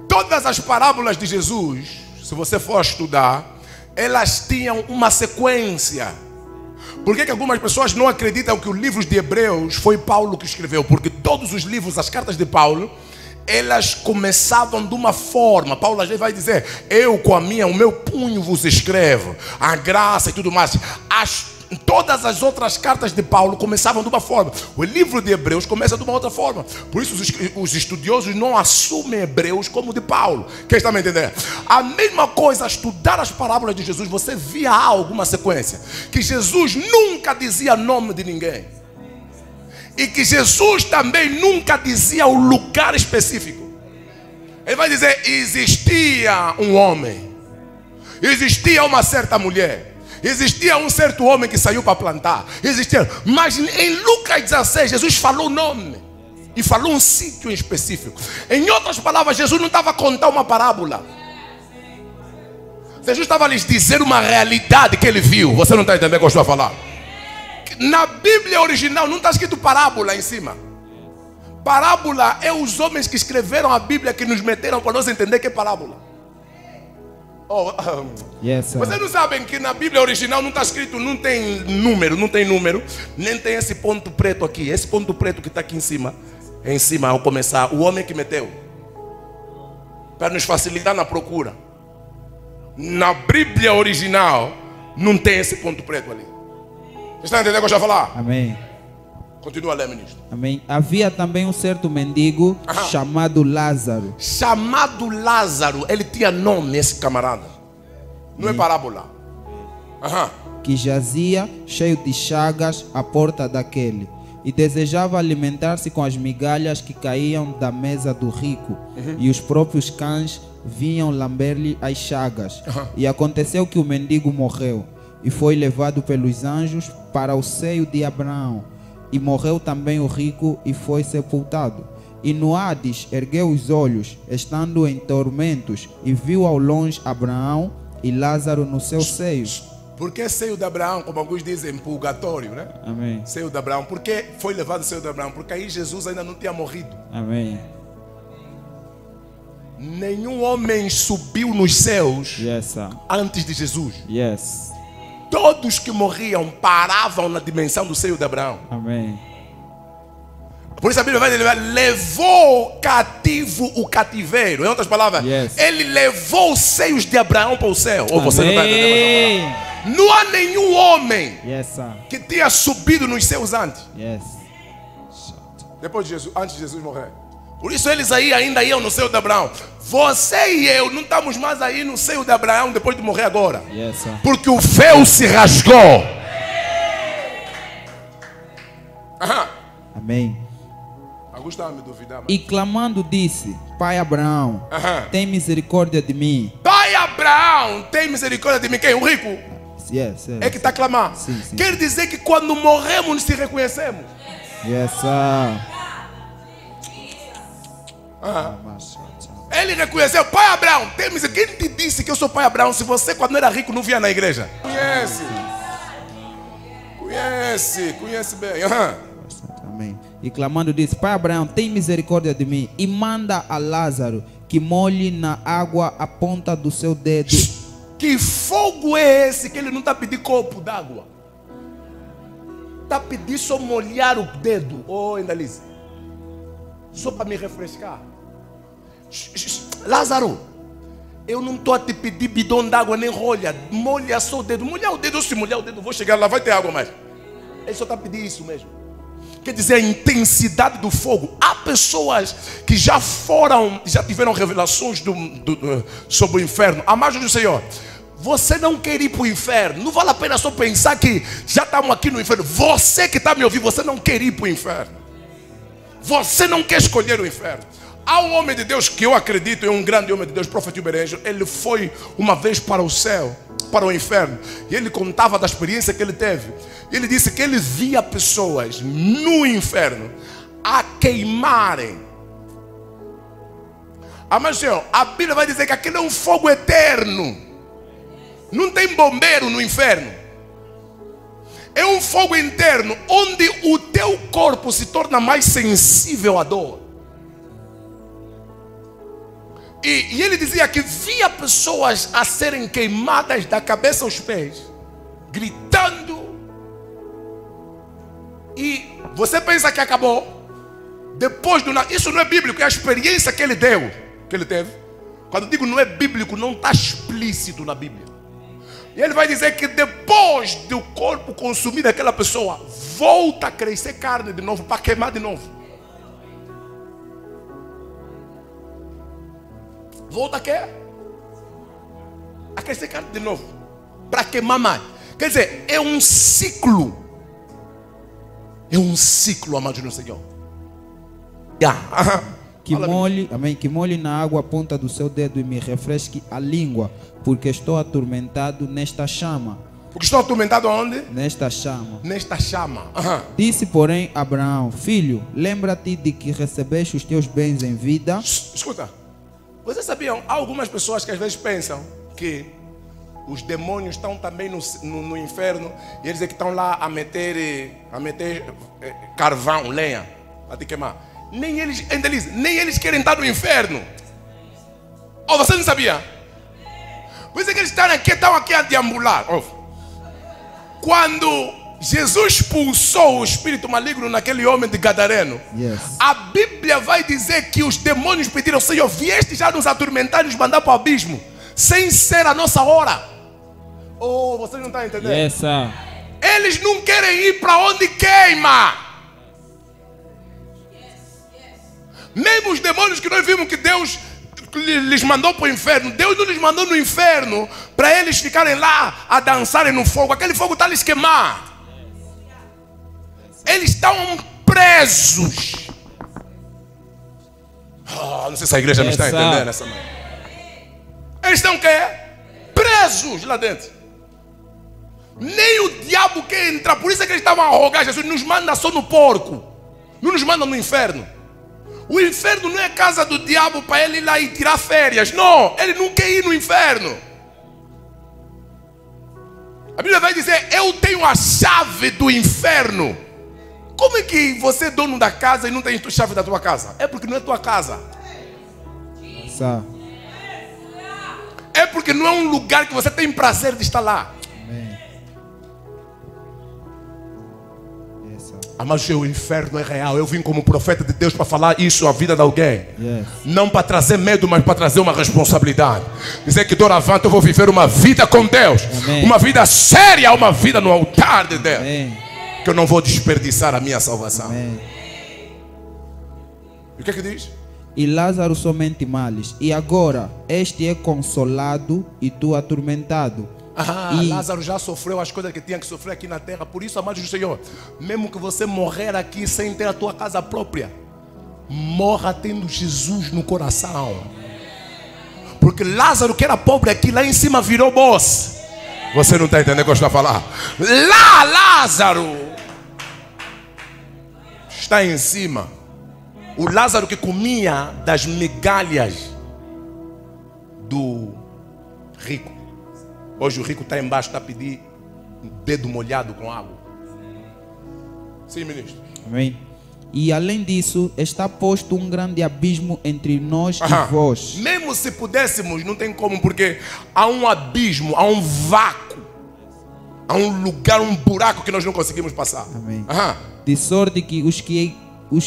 todas as parábolas de Jesus, se você for estudar, elas tinham uma sequência. Por que algumas pessoas não acreditam que o livro de Hebreus foi Paulo que escreveu? Porque todos os livros, as cartas de Paulo, elas começavam de uma forma. Paulo às vezes vai dizer: eu com o meu punho vos escrevo, a graça e tudo mais. Todas as outras cartas de Paulo começavam de uma forma. O livro de Hebreus começa de uma outra forma. Por isso os estudiosos não assumem Hebreus como de Paulo. Quem está me entendendo? A mesma coisa, estudar as parábolas de Jesus, você via alguma sequência. Que Jesus nunca dizia nome de ninguém. E que Jesus também nunca dizia o lugar específico. Ele vai dizer: existia um homem, existia uma certa mulher, existia um certo homem que saiu para plantar, existia. Mas em Lucas 16 Jesus falou o nome e falou um sítio em específico. Em outras palavras, Jesus não estava a contar uma parábola. Jesus estava a lhes dizer uma realidade que ele viu. Você não está entendendo o que eu estou a falar? Na Bíblia original não está escrito parábola em cima. Parábola é os homens que escreveram a Bíblia que nos meteram para nós entender que é parábola. Yes, sir. Vocês não sabem que na Bíblia original não está escrito, não tem número, nem tem esse ponto preto aqui. Esse ponto preto que está aqui em cima ao começar, o homem que meteu, para nos facilitar na procura. Na Bíblia original não tem esse ponto preto ali. Você está entendendo o que eu já falar? Amém. Continua a ler, ministro. Amém. Havia também um certo mendigo chamado Lázaro. Chamado Lázaro. Ele tinha nome, esse camarada. Não é parábola. Que jazia cheio de chagas à porta daquele, e desejava alimentar-se com as migalhas que caíam da mesa do rico. E os próprios cães vinham lamber-lhe as chagas. E aconteceu que o mendigo morreu e foi levado pelos anjos para o seio de Abraão. E morreu também o rico e foi sepultado. E no Hades ergueu os olhos, estando em tormentos, e viu ao longe Abraão e Lázaro no seu seio. Por que seio de Abraão? Como alguns dizem, purgatório, né? Amém. Seio de Abraão. Por que foi levado ao seio de Abraão? Porque aí Jesus ainda não tinha morrido. Amém. Nenhum homem subiu nos céus antes de Jesus. Yes. Todos que morriam paravam na dimensão do seio de Abraão. Amém. Por isso a Bíblia vai dizer: levou cativo o cativeiro. Em outras palavras, ele levou os seios de Abraão para o céu. Ou você não está entendendo? Não há nenhum homem que tenha subido nos céus antes. Depois de Jesus, antes de Jesus morrer. Por isso eles aí ainda iam no seio de Abraão. Você e eu não estamos mais aí no seio de Abraão depois de morrer agora. Porque o véu se rasgou. Amém. Me duvidar, e clamando disse: Pai Abraão, tem misericórdia de mim. Pai Abraão, tem misericórdia de mim. Quem? O rico? É que está a clamar. Sim. Quer dizer que quando morremos se reconhecemos. Ele reconheceu: Pai Abraão, tem misericórdia. Quem te disse que eu sou Pai Abraão se você quando era rico não via na igreja? Conhece bem. Amém. E clamando disse: Pai Abraão, tem misericórdia de mim e manda a Lázaro que molhe na água a ponta do seu dedo. Que fogo é esse que ele não está pedindo copo d'água? Está pedindo só molhar o dedo. Indalize. Só para me refrescar. Lázaro, eu não estou a te pedir bidão d'água nem rolha. Molha só o dedo. Molhar o dedo, se molhar o dedo, vou chegar lá, vai ter água mais. Ele só está pedindo isso mesmo. Quer dizer, a intensidade do fogo. Há pessoas que já tiveram revelações sobre o inferno. Amados do Senhor, você não quer ir para o inferno. Não vale a pena só pensar que já estamos aqui no inferno. Você que está me ouvindo, você não quer ir para o inferno. Você não quer escolher o inferno. Há um homem de Deus que eu acredito, é um grande homem de Deus, profeta Uberejo. Ele foi uma vez para o céu, para o inferno, e ele contava da experiência que ele teve. Ele disse que ele via pessoas no inferno a queimarem. Mas Senhor, a Bíblia vai dizer que aquele é um fogo eterno. Não tem bombeiro no inferno. É um fogo interno onde o teu corpo se torna mais sensível à dor. E ele dizia que via pessoas a serem queimadas da cabeça aos pés, gritando. E você pensa que acabou? Depois do... Isso não é bíblico, é a experiência que ele deu, que ele teve. Quando digo não é bíblico, não está explícito na Bíblia. E ele vai dizer que depois do corpo consumir daquela pessoa, volta a crescer carne de novo, para queimar de novo. Volta a quê? A crescer carne de novo, para queimar mais. Quer dizer, é um ciclo. É um ciclo, amado do Senhor. Que molhe, amém, que molhe na água a ponta do seu dedo e me refresque a língua, porque estou atormentado nesta chama. Porque estou atormentado aonde? Nesta chama. Nesta chama. Disse, porém, Abraão: filho, lembra-te de que recebeste os teus bens em vida. Escuta, vocês sabiam, há algumas pessoas que às vezes pensam que os demônios estão também no inferno, e eles é que estão lá a meter carvão, lenha, para te queimar. Nem eles querem estar no inferno. Oh, você não sabia? Por isso é que eles estão aqui a deambular. Oh. Quando Jesus expulsou o espírito maligno naquele homem de Gadareno, a Bíblia vai dizer que os demônios pediram: Senhor, vieste já nos atormentar e nos mandar para o abismo, sem ser a nossa hora. Oh, vocês não estão entendendo? Yes, sir. Eles não querem ir para onde queima. Mesmo os demônios que nós vimos que Deus lhes mandou para o inferno, Deus não lhes mandou no inferno para eles ficarem lá a dançarem no fogo. Aquele fogo está a lhes queimar. Eles estão presos. Não sei se a igreja não está entendendo essa manhã. Eles estão o quê? Presos lá dentro. Nem o diabo quer entrar. Por isso é que eles estavam a rogar: Jesus, nos manda só no porco, não nos manda no inferno. O inferno não é casa do diabo para ele ir lá e tirar férias. Não, ele não quer ir no inferno. A Bíblia vai dizer: eu tenho a chave do inferno. Como é que você é dono da casa e não tem a chave da tua casa? É porque não é tua casa. É porque não é um lugar que você tem prazer de estar lá. Mas o inferno é real. Eu vim como profeta de Deus para falar isso à vida de alguém. Não para trazer medo, mas para trazer uma responsabilidade. Dizer que doravante eu vou viver uma vida com Deus. Amém. Uma vida séria, uma vida no altar de Deus. Amém. Que eu não vou desperdiçar a minha salvação. Amém. E o que é que diz? E Lázaro somente males. E agora este é consolado e tu atormentado. Lázaro já sofreu as coisas que tinha que sofrer aqui na terra. Por isso, amados do Senhor, mesmo que você morrer aqui sem ter a tua casa própria, morra tendo Jesus no coração. Porque Lázaro, que era pobre aqui, lá em cima virou boss. Você não está entendendo o que eu estou a falar? Lá Lázaro está em cima. O Lázaro que comia das migalhas do rico. Hoje o rico está embaixo, está a pedir um dedo molhado com água. Sim, ministro. Amém. E além disso, está posto um grande abismo entre nós e vós. Mesmo se pudéssemos, não tem como, porque há um abismo, há um vácuo, há um lugar, um buraco que nós não conseguimos passar. Amém. De sorte que os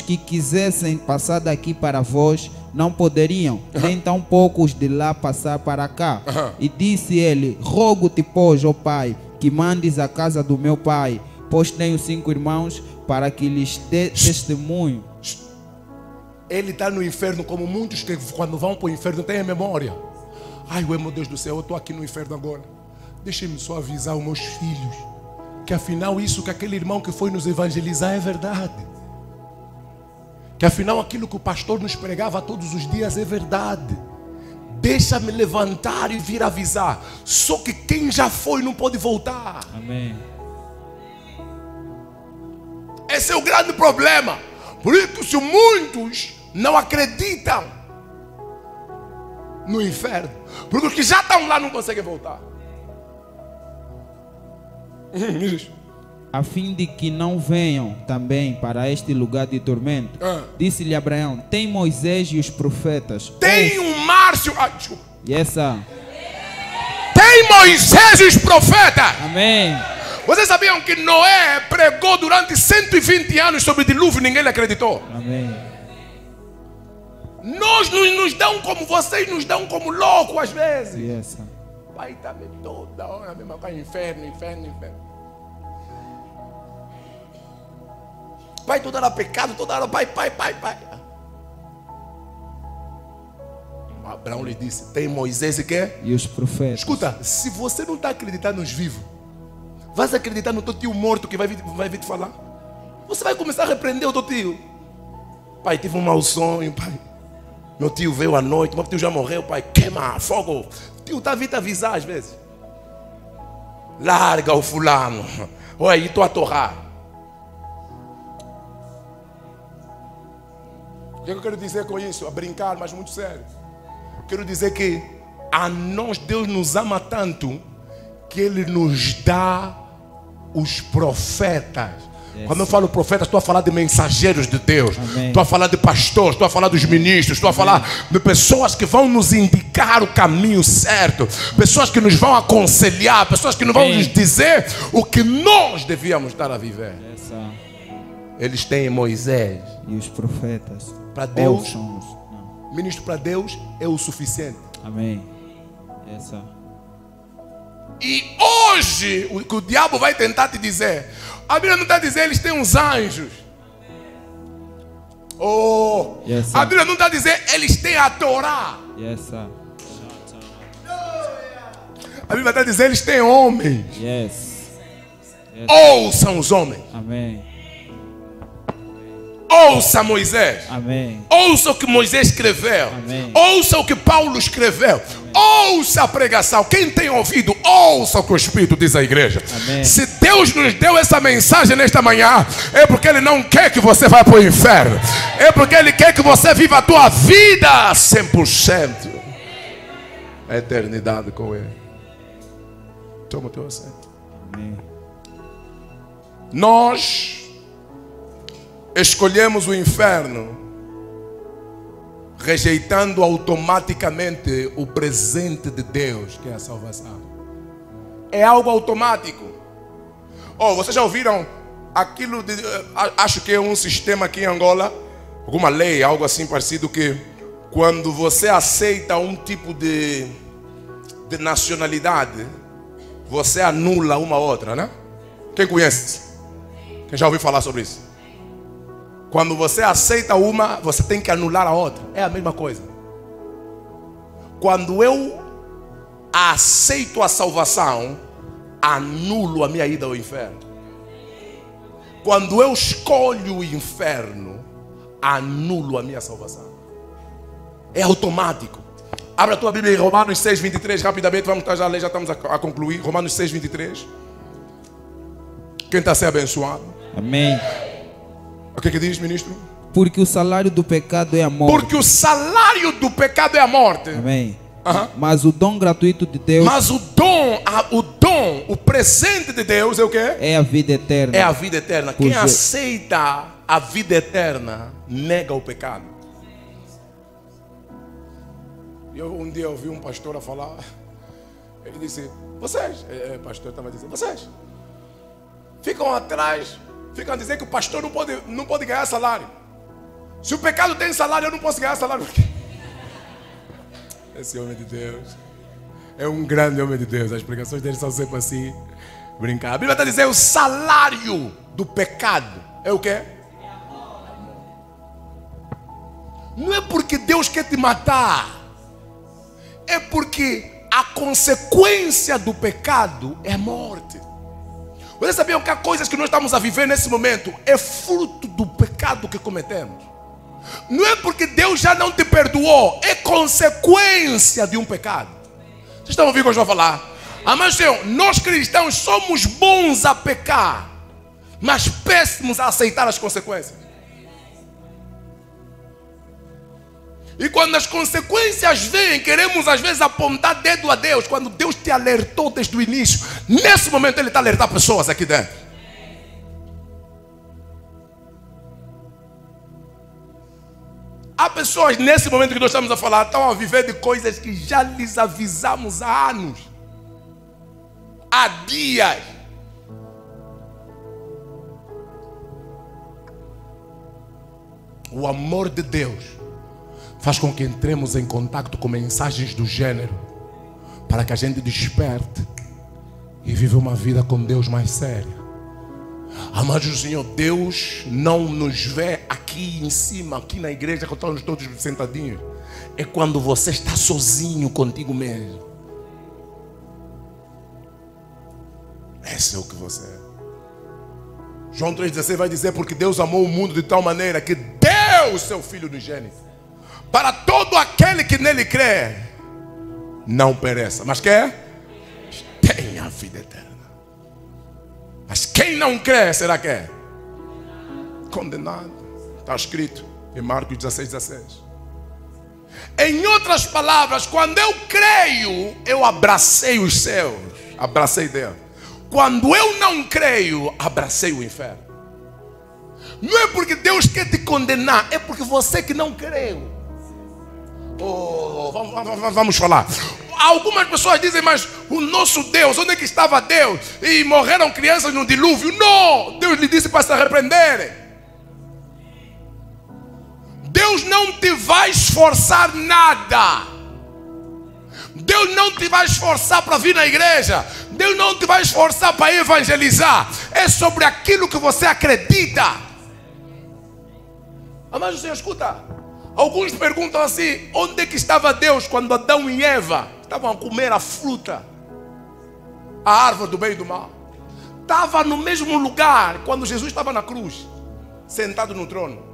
que quisessem passar daqui para vós não poderiam, nem tão poucos de lá passar para cá. E disse ele: rogo-te, pois, ó Pai, que mandes a casa do meu pai pois tenho 5 irmãos para que lhes dê testemunho. Ele está no inferno como muitos que quando vão para o inferno têm a memória. Ai, meu Deus do céu, eu estou aqui no inferno agora. Deixem-me só avisar os meus filhos que afinal isso que aquele irmão que foi nos evangelizar é verdade. Que afinal aquilo que o pastor nos pregava todos os dias é verdade. Deixa-me levantar e vir avisar. Só que quem já foi não pode voltar. Amém. Esse é o grande problema. Por isso muitos não acreditam no inferno. Porque os que já estão lá não conseguem voltar. A fim de que não venham também para este lugar de tormento. Disse-lhe Abraão: tem Moisés e os profetas. Tem um Márcio. Desculpa. Yes, sir. Tem Moisés e os profetas. Amém. Vocês sabiam que Noé pregou durante 120 anos sobre o dilúvio e ninguém lhe acreditou? Amém. Nós nos dão como vocês nos dão como louco às vezes. Yes, sir. Pai está toda hora a mesma coisa, inferno, inferno, inferno. Pai, toda hora pecado, toda hora pai. Abraão lhe disse: tem Moisés e quê? E os profetas. Escuta, se você não está acreditando nos vivos, vai acreditar no teu tio morto que vai vir te falar? Você vai começar a repreender o teu tio. Pai, tive um mau sonho, pai. Meu tio veio à noite, meu tio já morreu, pai. Queima, fogo. Tio está vindo te avisar às vezes. Larga o fulano. Olha aí, estou a torrar. O que eu quero dizer com isso? A brincar, mas muito sério. Quero dizer que a nós Deus nos ama tanto que Ele nos dá os profetas. Yes. Quando eu falo profetas, estou a falar de mensageiros de Deus. Estou a falar de pastores, estou a falar dos ministros, estou a falar de pessoas que vão nos indicar o caminho certo, pessoas que nos vão aconselhar, pessoas que nos vão nos dizer o que nós devíamos estar a viver. Yes, eles têm Moisés e os profetas. Para Deus, ministro para Deus é o suficiente. Amém. Yes, sir. E hoje o que o diabo vai tentar te dizer, a Bíblia não está dizendo eles têm uns anjos. Yes, a Bíblia não está dizendo eles têm a Torá. Yes, sir. A Bíblia está dizendo eles têm homens. Yes. Ouçam os homens. Amém. Ouça Moisés. Amém. Ouça o que Moisés escreveu. Amém. Ouça o que Paulo escreveu. Amém. Ouça a pregação. Quem tem ouvido, ouça o que o Espírito diz à igreja. Amém. Se Deus nos deu essa mensagem nesta manhã, é porque Ele não quer que você vá para o inferno. É porque Ele quer que você viva a tua vida 100%. A eternidade com Ele. Toma o teu assento. Amém. Nós escolhemos o inferno, rejeitando automaticamente o presente de Deus, que é a salvação. É algo automático. Vocês já ouviram aquilo de, acho que é um sistema aqui em Angola, alguma lei, algo assim parecido, que quando você aceita um tipo de nacionalidade, você anula uma outra, né? Quem conhece? Quem já ouviu falar sobre isso? Quando você aceita uma, você tem que anular a outra. É a mesma coisa. Quando eu aceito a salvação, anulo a minha ida ao inferno. Quando eu escolho o inferno, anulo a minha salvação. É automático. Abra a tua Bíblia em Romanos 6:23, rapidamente, vamos estar já ler, já estamos a concluir. Romanos 6:23. Quem está sendo abençoado? Amém. O que diz, ministro? Porque o salário do pecado é a morte. Porque o salário do pecado é a morte. Amém. Mas o dom gratuito de Deus. Mas o presente de Deus é o quê? É a vida eterna. É a vida eterna. Quem aceita a vida eterna nega o pecado. Um dia eu ouvi um pastor a falar. Ele disse: vocês, pastor estava dizendo, vocês ficam atrás. Ficam a dizer que o pastor não pode ganhar salário. Se o pecado tem salário, eu não posso ganhar salário. Esse homem de Deus é um grande homem de Deus. As pregações dele são sempre assim. Brincar. A Bíblia está dizendo o salário do pecado é o quê? Não é porque Deus quer te matar, é porque a consequência do pecado é a morte. Vocês sabiam que há coisas que nós estamos a viver nesse momento é fruto do pecado que cometemos? Não é porque Deus já não te perdoou, é consequência de um pecado. Vocês estão ouvindo o que eu vou falar? Mas Senhor, nós cristãos somos bons a pecar, mas péssimos a aceitar as consequências. E quando as consequências vêm, queremos às vezes apontar dedo a Deus, quando Deus te alertou desde o início. Nesse momento Ele está alertando pessoas aqui dentro. Há pessoas nesse momento que nós estamos a falar, estão a viver de coisas que já lhes avisamos há anos, há dias. O amor de Deus faz com que entremos em contato com mensagens do gênero, para que a gente desperte e viva uma vida com Deus mais séria. Amados do Senhor, Deus não nos vê aqui em cima, aqui na igreja, que estamos todos sentadinhos. É quando você está sozinho contigo mesmo. Esse é o que você é. João 3,16 vai dizer: porque Deus amou o mundo de tal maneira que deu o seu Filho unigênito, para todo aquele que nele crê, não pereça, mas tenha a vida eterna. Mas quem não crê, será que é condenado. Está escrito em Marcos 16:16. Em outras palavras, quando eu creio, eu abracei os céus, abracei Deus. Quando eu não creio, abracei o inferno. Não é porque Deus quer te condenar, é porque você que não creu. Vamos falar. Algumas pessoas dizem: mas o nosso Deus, onde é que estava Deus? E morreram crianças no dilúvio. Não, Deus lhe disse para se arrependerem. Deus não te vai esforçar nada. Deus não te vai esforçar para vir na igreja. Deus não te vai esforçar para evangelizar. É sobre aquilo que você acredita. Mas você escuta, alguns perguntam assim: onde é que estava Deus quando Adão e Eva estavam a comer a fruta, a árvore do bem e do mal? Estava no mesmo lugar quando Jesus estava na cruz, sentado no trono.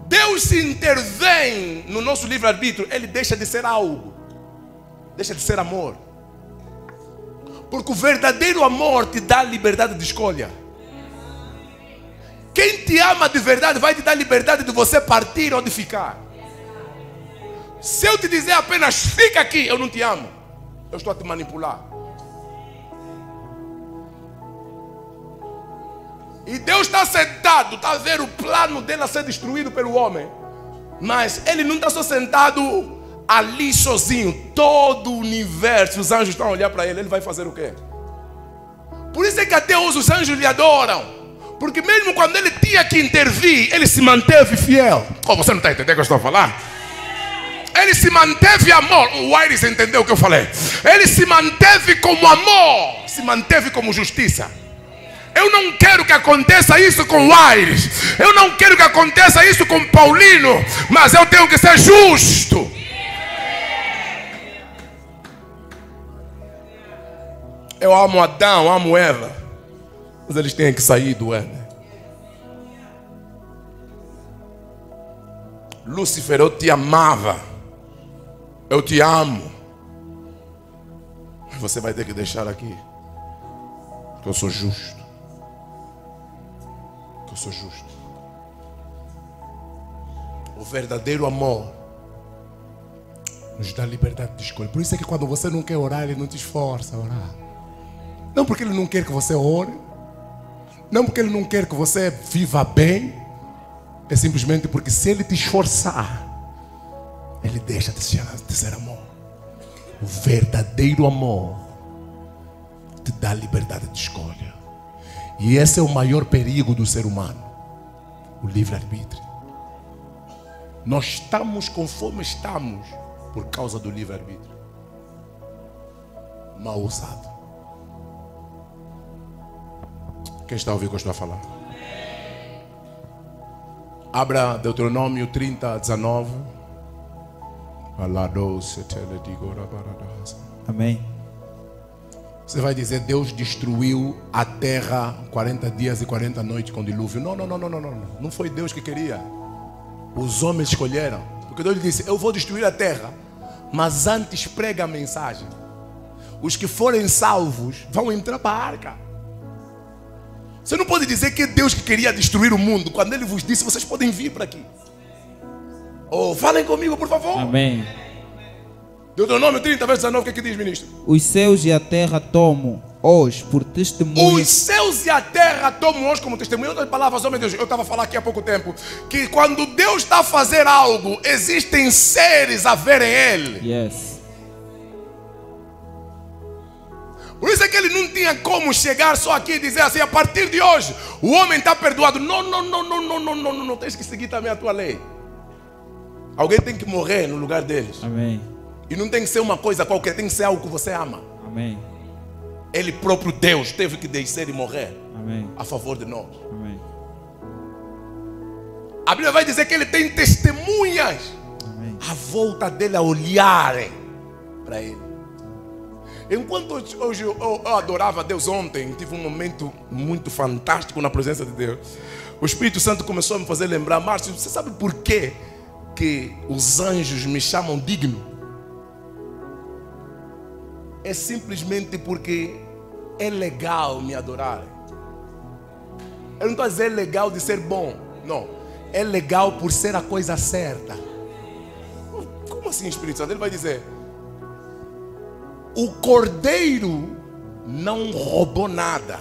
Deus se intervém no nosso livre-arbítrio. Ele deixa de ser algo, deixa de ser amor, porque o verdadeiro amor te dá liberdade de escolha. Quem te ama de verdade vai te dar liberdade de você partir ou de ficar. Se eu te dizer apenas fica aqui, eu não te amo, eu estou a te manipular. E Deus está sentado, está a ver o plano dele a ser destruído pelo homem. Mas ele não está só sentado ali sozinho. Todo o universo, os anjos estão a olhar para ele. Ele vai fazer o quê? Por isso é que até hoje os anjos lhe adoram. Porque mesmo quando ele tinha que intervir, ele se manteve fiel. Você não está entendendo o que eu estou a falar? Ele se manteve amor. O Aires entendeu o que eu falei. Ele se manteve como amor, se manteve como justiça. Eu não quero que aconteça isso com o Aires, eu não quero que aconteça isso com o Paulino, mas eu tenho que ser justo. Eu amo Adão, amo Eva, mas eles têm que sair do Éden. Lúcifer, eu te amava, eu te amo, mas você vai ter que deixar aqui, porque eu sou justo. Eu sou justo. O verdadeiro amor nos dá liberdade de escolha. Por isso é que quando você não quer orar, Ele não te esforça a orar. Não porque Ele não quer que você ore, não porque Ele não quer que você viva bem, é simplesmente porque se Ele te esforçar, Ele deixa de ser amor. O verdadeiro amor te dá liberdade de escolha. E esse é o maior perigo do ser humano, o livre-arbítrio. Nós estamos conforme estamos por causa do livre-arbítrio. mal usado. Quem está a ouvir o que eu estou a falar? Abra Deuteronômio 30, 19. Amém. Você vai dizer, Deus destruiu a terra 40 dias e 40 noites com dilúvio. Não. Não foi Deus que queria. Os homens escolheram. Porque Deus disse, eu vou destruir a terra, mas antes prega a mensagem. Os que forem salvos vão entrar para a arca. Você não pode dizer que é Deus que queria destruir o mundo, quando Ele vos disse, vocês podem vir para aqui. Oh, falem comigo, por favor. Amém. Deuteronômio 30, verso 19, o que diz, ministro? Os céus e a terra tomo hoje por testemunho. Os céus e a terra tomam hoje como testemunho. Outras palavras, homem de Deus, eu estava a falar aqui há pouco tempo, que quando Deus está a fazer algo, existem seres a verem Ele. Yes. Por isso é que ele não tinha como chegar só aqui e dizer assim, a partir de hoje, o homem está perdoado. Não, tens que seguir também a tua lei. Alguém tem que morrer no lugar deles. Amém. E não tem que ser uma coisa qualquer, tem que ser algo que você ama. Amém. Ele próprio Deus teve que descer e morrer. Amém. A favor de nós. Amém. A Bíblia vai dizer que ele tem testemunhas. Amém. À volta dele a olharem para ele. Enquanto hoje eu adorava a Deus ontem, tive um momento muito fantástico na presença de Deus. O Espírito Santo começou a me fazer lembrar, Márcio, você sabe por quê que os anjos me chamam digno? É simplesmente porque é legal me adorarem. Eu não estou a dizer legal de ser bom, não. É legal por ser a coisa certa. Como assim, Espírito Santo? Ele vai dizer, o cordeiro não roubou nada,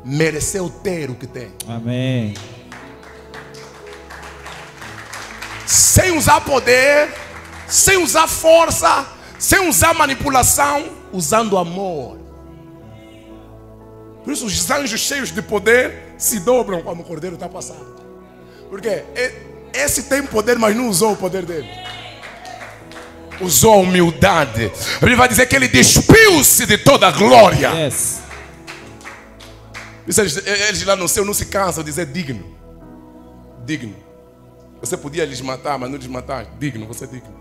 mereceu ter o que tem. Amém. Sem usar poder, sem usar força, sem usar manipulação, usando amor. Por isso os anjos cheios de poder se dobram quando o cordeiro está passando. Porque esse tem poder, mas não usou o poder dele. Usou a humildade. A Bíblia vai dizer que ele despiu-se de toda a glória. Yes. Eles lá no céu não se cansam de dizer digno. Digno. Você podia lhes matar, mas não lhes matar. Digno, você é digno.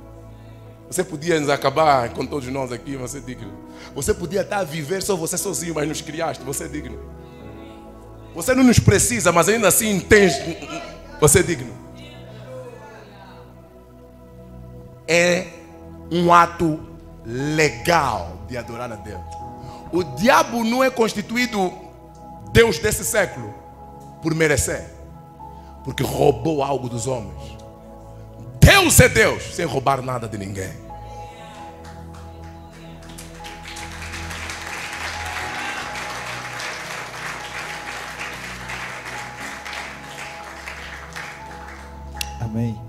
Você podia nos acabar com todos nós aqui, você é digno. Você podia estar a viver só você sozinho, mas nos criaste, você é digno. Você não nos precisa, mas ainda assim tens. Você é digno. É um ato legal de adorar a Deus. O diabo não é constituído Deus desse século por merecer, porque roubou algo dos homens. Deus é Deus sem roubar nada de ninguém. Amém.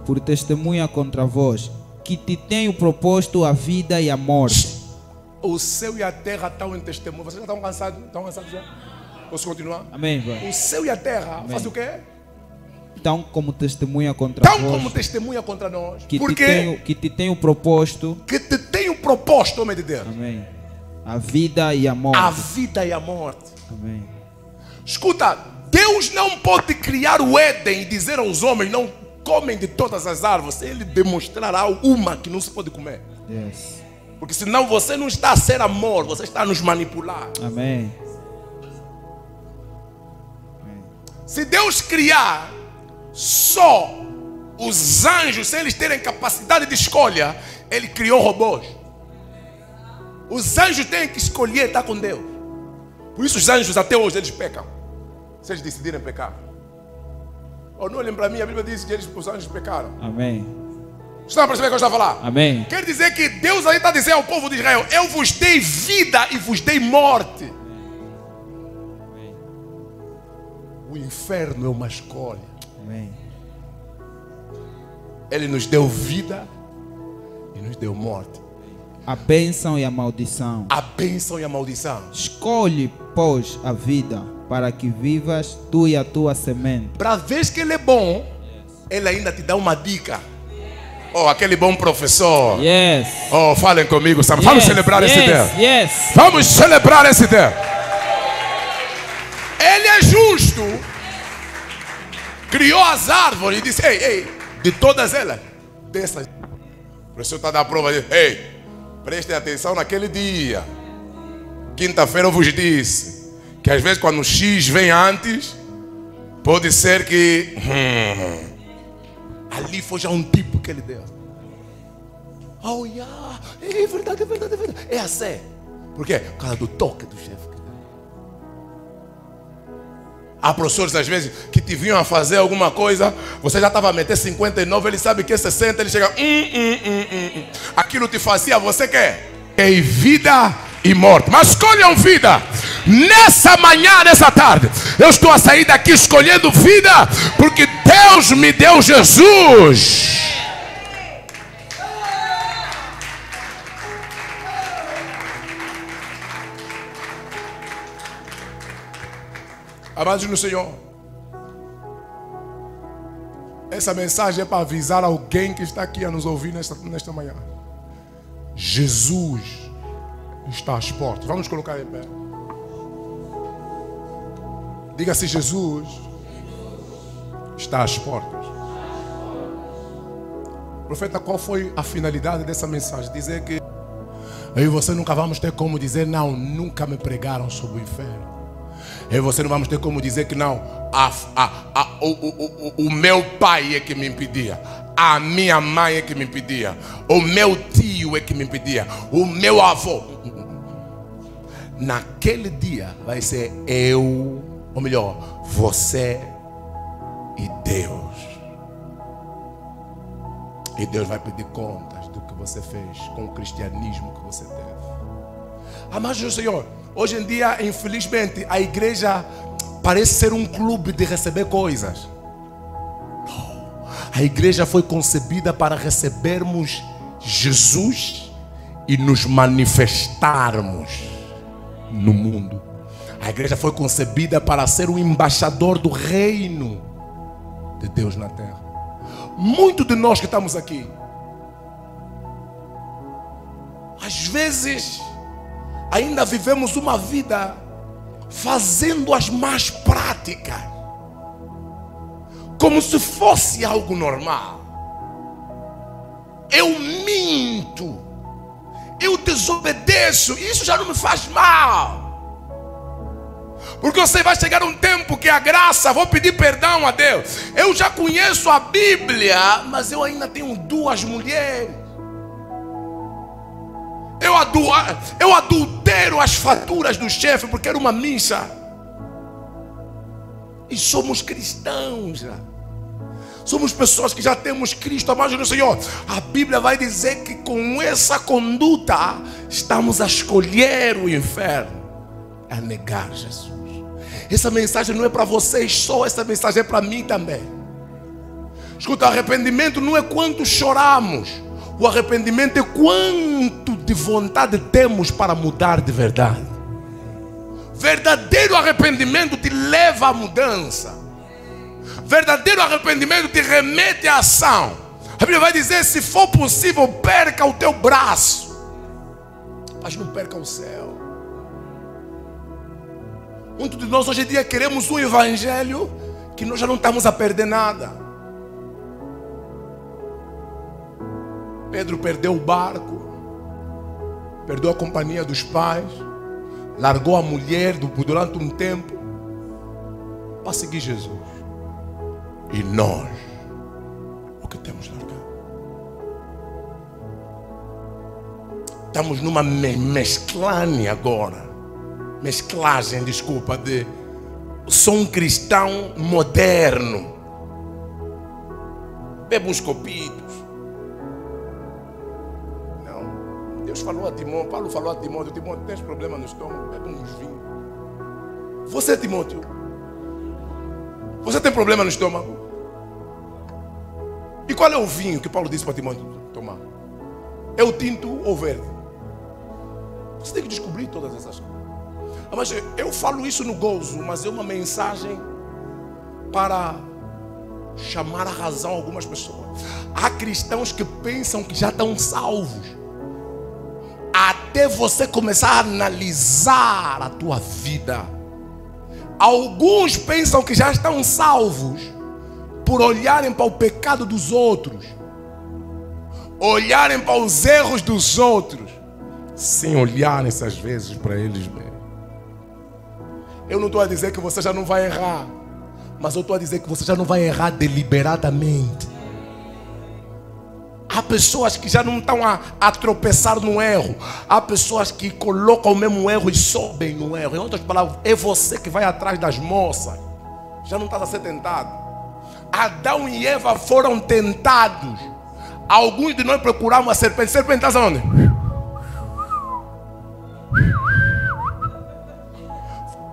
Por testemunha contra vós, que te tenho proposto a vida e a morte. O céu e a terra estão em testemunho. Vocês já estão cansados? Estão cansados já? Posso continuar? Amém, pai. O céu e a terra fazem o quê? Estão como testemunha contra Estão vós. como testemunha contra nós. Que Por te quê? tenho, que te tenho proposto. Que te tenho proposto, homem de Deus. Amém. A vida e a morte. A vida e a morte. Amém. Escuta, Deus não pode criar o Éden e dizer aos homens não comem de todas as árvores. Ele demonstrará uma que não se pode comer. Yes. Porque senão você não está a ser amor, você está a nos manipular. Amém. Se Deus criar só os anjos, sem eles terem capacidade de escolha, Ele criou robôs. Os anjos têm que escolher estar com Deus. Por isso os anjos até hoje eles pecam. Se eles decidirem pecar. Ou não olhem para mim, a Bíblia diz que os anjos pecaram. Amém. Estão a perceber o que eu estou a falar? Amém. Quer dizer que Deus aí está dizendo ao povo de Israel: eu vos dei vida e vos dei morte. O inferno é uma escolha. Amém. Ele nos deu vida e nos deu morte. A bênção e a maldição. A bênção e a maldição. Escolhe, pois, a vida, para que vivas tu e a tua semente. Para ver que Ele é bom, Ele ainda te dá uma dica. Oh, aquele bom professor. Yes. Oh, falem comigo, sabe? Vamos Yes, celebrar esse Deus. Yes. Vamos celebrar esse Deus. Ele é justo. Criou as árvores e disse: ei, de todas elas, dessas. O professor está dando a prova. Ei, prestem atenção naquele dia. Quinta-feira eu vos disse que às vezes quando o X vem antes, pode ser que ali foi já um tipo que ele deu. Oh, yeah. É verdade, é verdade, é verdade. É assim. Por quê? Por causa do toque do chefe. Há professores às vezes que te vinham a fazer alguma coisa, você já estava a meter 59, ele sabe que é 60, ele chega, aquilo te fazia, você quer? É vida e morte. Mas escolham vida. Nessa manhã, nessa tarde, eu estou a sair daqui escolhendo vida, porque Deus me deu Jesus. Amados no Senhor, essa mensagem é para avisar alguém que está aqui a nos ouvir nesta manhã. Jesus está às portas. Vamos colocar em pé. Diga-se: Jesus está às portas. Profeta, qual foi a finalidade dessa mensagem? Dizer que eu e você nunca vamos ter como dizer: não, nunca me pregaram sobre o inferno. Eu e você não vamos ter como dizer que não, o meu pai é que me impedia, a minha mãe é que me impedia, o meu tio é que me impedia, o meu avô. Naquele dia vai ser eu, ou melhor, você e Deus. E Deus vai pedir contas do que você fez com o cristianismo que você teve. Amados do Senhor, hoje em dia, infelizmente, a igreja parece ser um clube de receber coisas. Não. A igreja foi concebida para recebermos Jesus e nos manifestarmos no mundo. A igreja foi concebida para ser o embaixador do reino de Deus na terra. Muitos de nós que estamos aqui, às vezes, ainda vivemos uma vida fazendo as más práticas, como se fosse algo normal. Eu minto, eu desobedeço, isso já não me faz mal. Porque você vai chegar um tempo que a graça, vou pedir perdão a Deus. Eu já conheço a Bíblia, mas eu ainda tenho 2 mulheres. Eu adultero as faturas do chefe porque era uma missa. E somos cristãos já. Somos pessoas que já temos Cristo, amados do Senhor. A Bíblia vai dizer que com essa conduta estamos a escolher o inferno, a negar Jesus. Essa mensagem não é para vocês só, essa mensagem é para mim também. Escuta, arrependimento não é quanto choramos. O arrependimento é quanto de vontade temos para mudar de verdade. Verdadeiro arrependimento te leva à mudança. Verdadeiro arrependimento te remete à ação. A Bíblia vai dizer: se for possível, perca o teu braço, mas não perca o céu. Muitos de nós hoje em dia queremos um evangelho que nós já não estamos a perder nada. Pedro perdeu o barco, perdeu a companhia dos pais, largou a mulher durante um tempo para seguir Jesus. E nós, o que temos largado? Estamos numa mesclagem agora. Mesclagem, desculpa, de sou um cristão moderno. Bebo uns copitos. Não. Deus falou a Timóteo, Paulo falou a Timóteo: Timóteo, tens problema no estômago? Bebe uns vinhos. Você, Timóteo, você tem problema no estômago? E qual é o vinho que Paulo disse para Timóteo tomar? É o tinto ou verde? Você tem que descobrir todas essas coisas. Mas eu falo isso no gozo, mas é uma mensagem para chamar a razão a algumas pessoas. Há cristãos que pensam que já estão salvos, até você começar a analisar a tua vida. Alguns pensam que já estão salvos por olharem para o pecado dos outros, olharem para os erros dos outros, sem olharem às vezes para eles mesmos. Eu não estou a dizer que você já não vai errar, mas eu estou a dizer que você já não vai errar deliberadamente. Há pessoas que já não estão a tropeçar no erro. Há pessoas que colocam o mesmo erro e sobem no erro. Em outras palavras, é você que vai atrás das moças. Já não está a ser tentado. Adão e Eva foram tentados. Alguns de nós procuramos a serpente. Serpente está onde?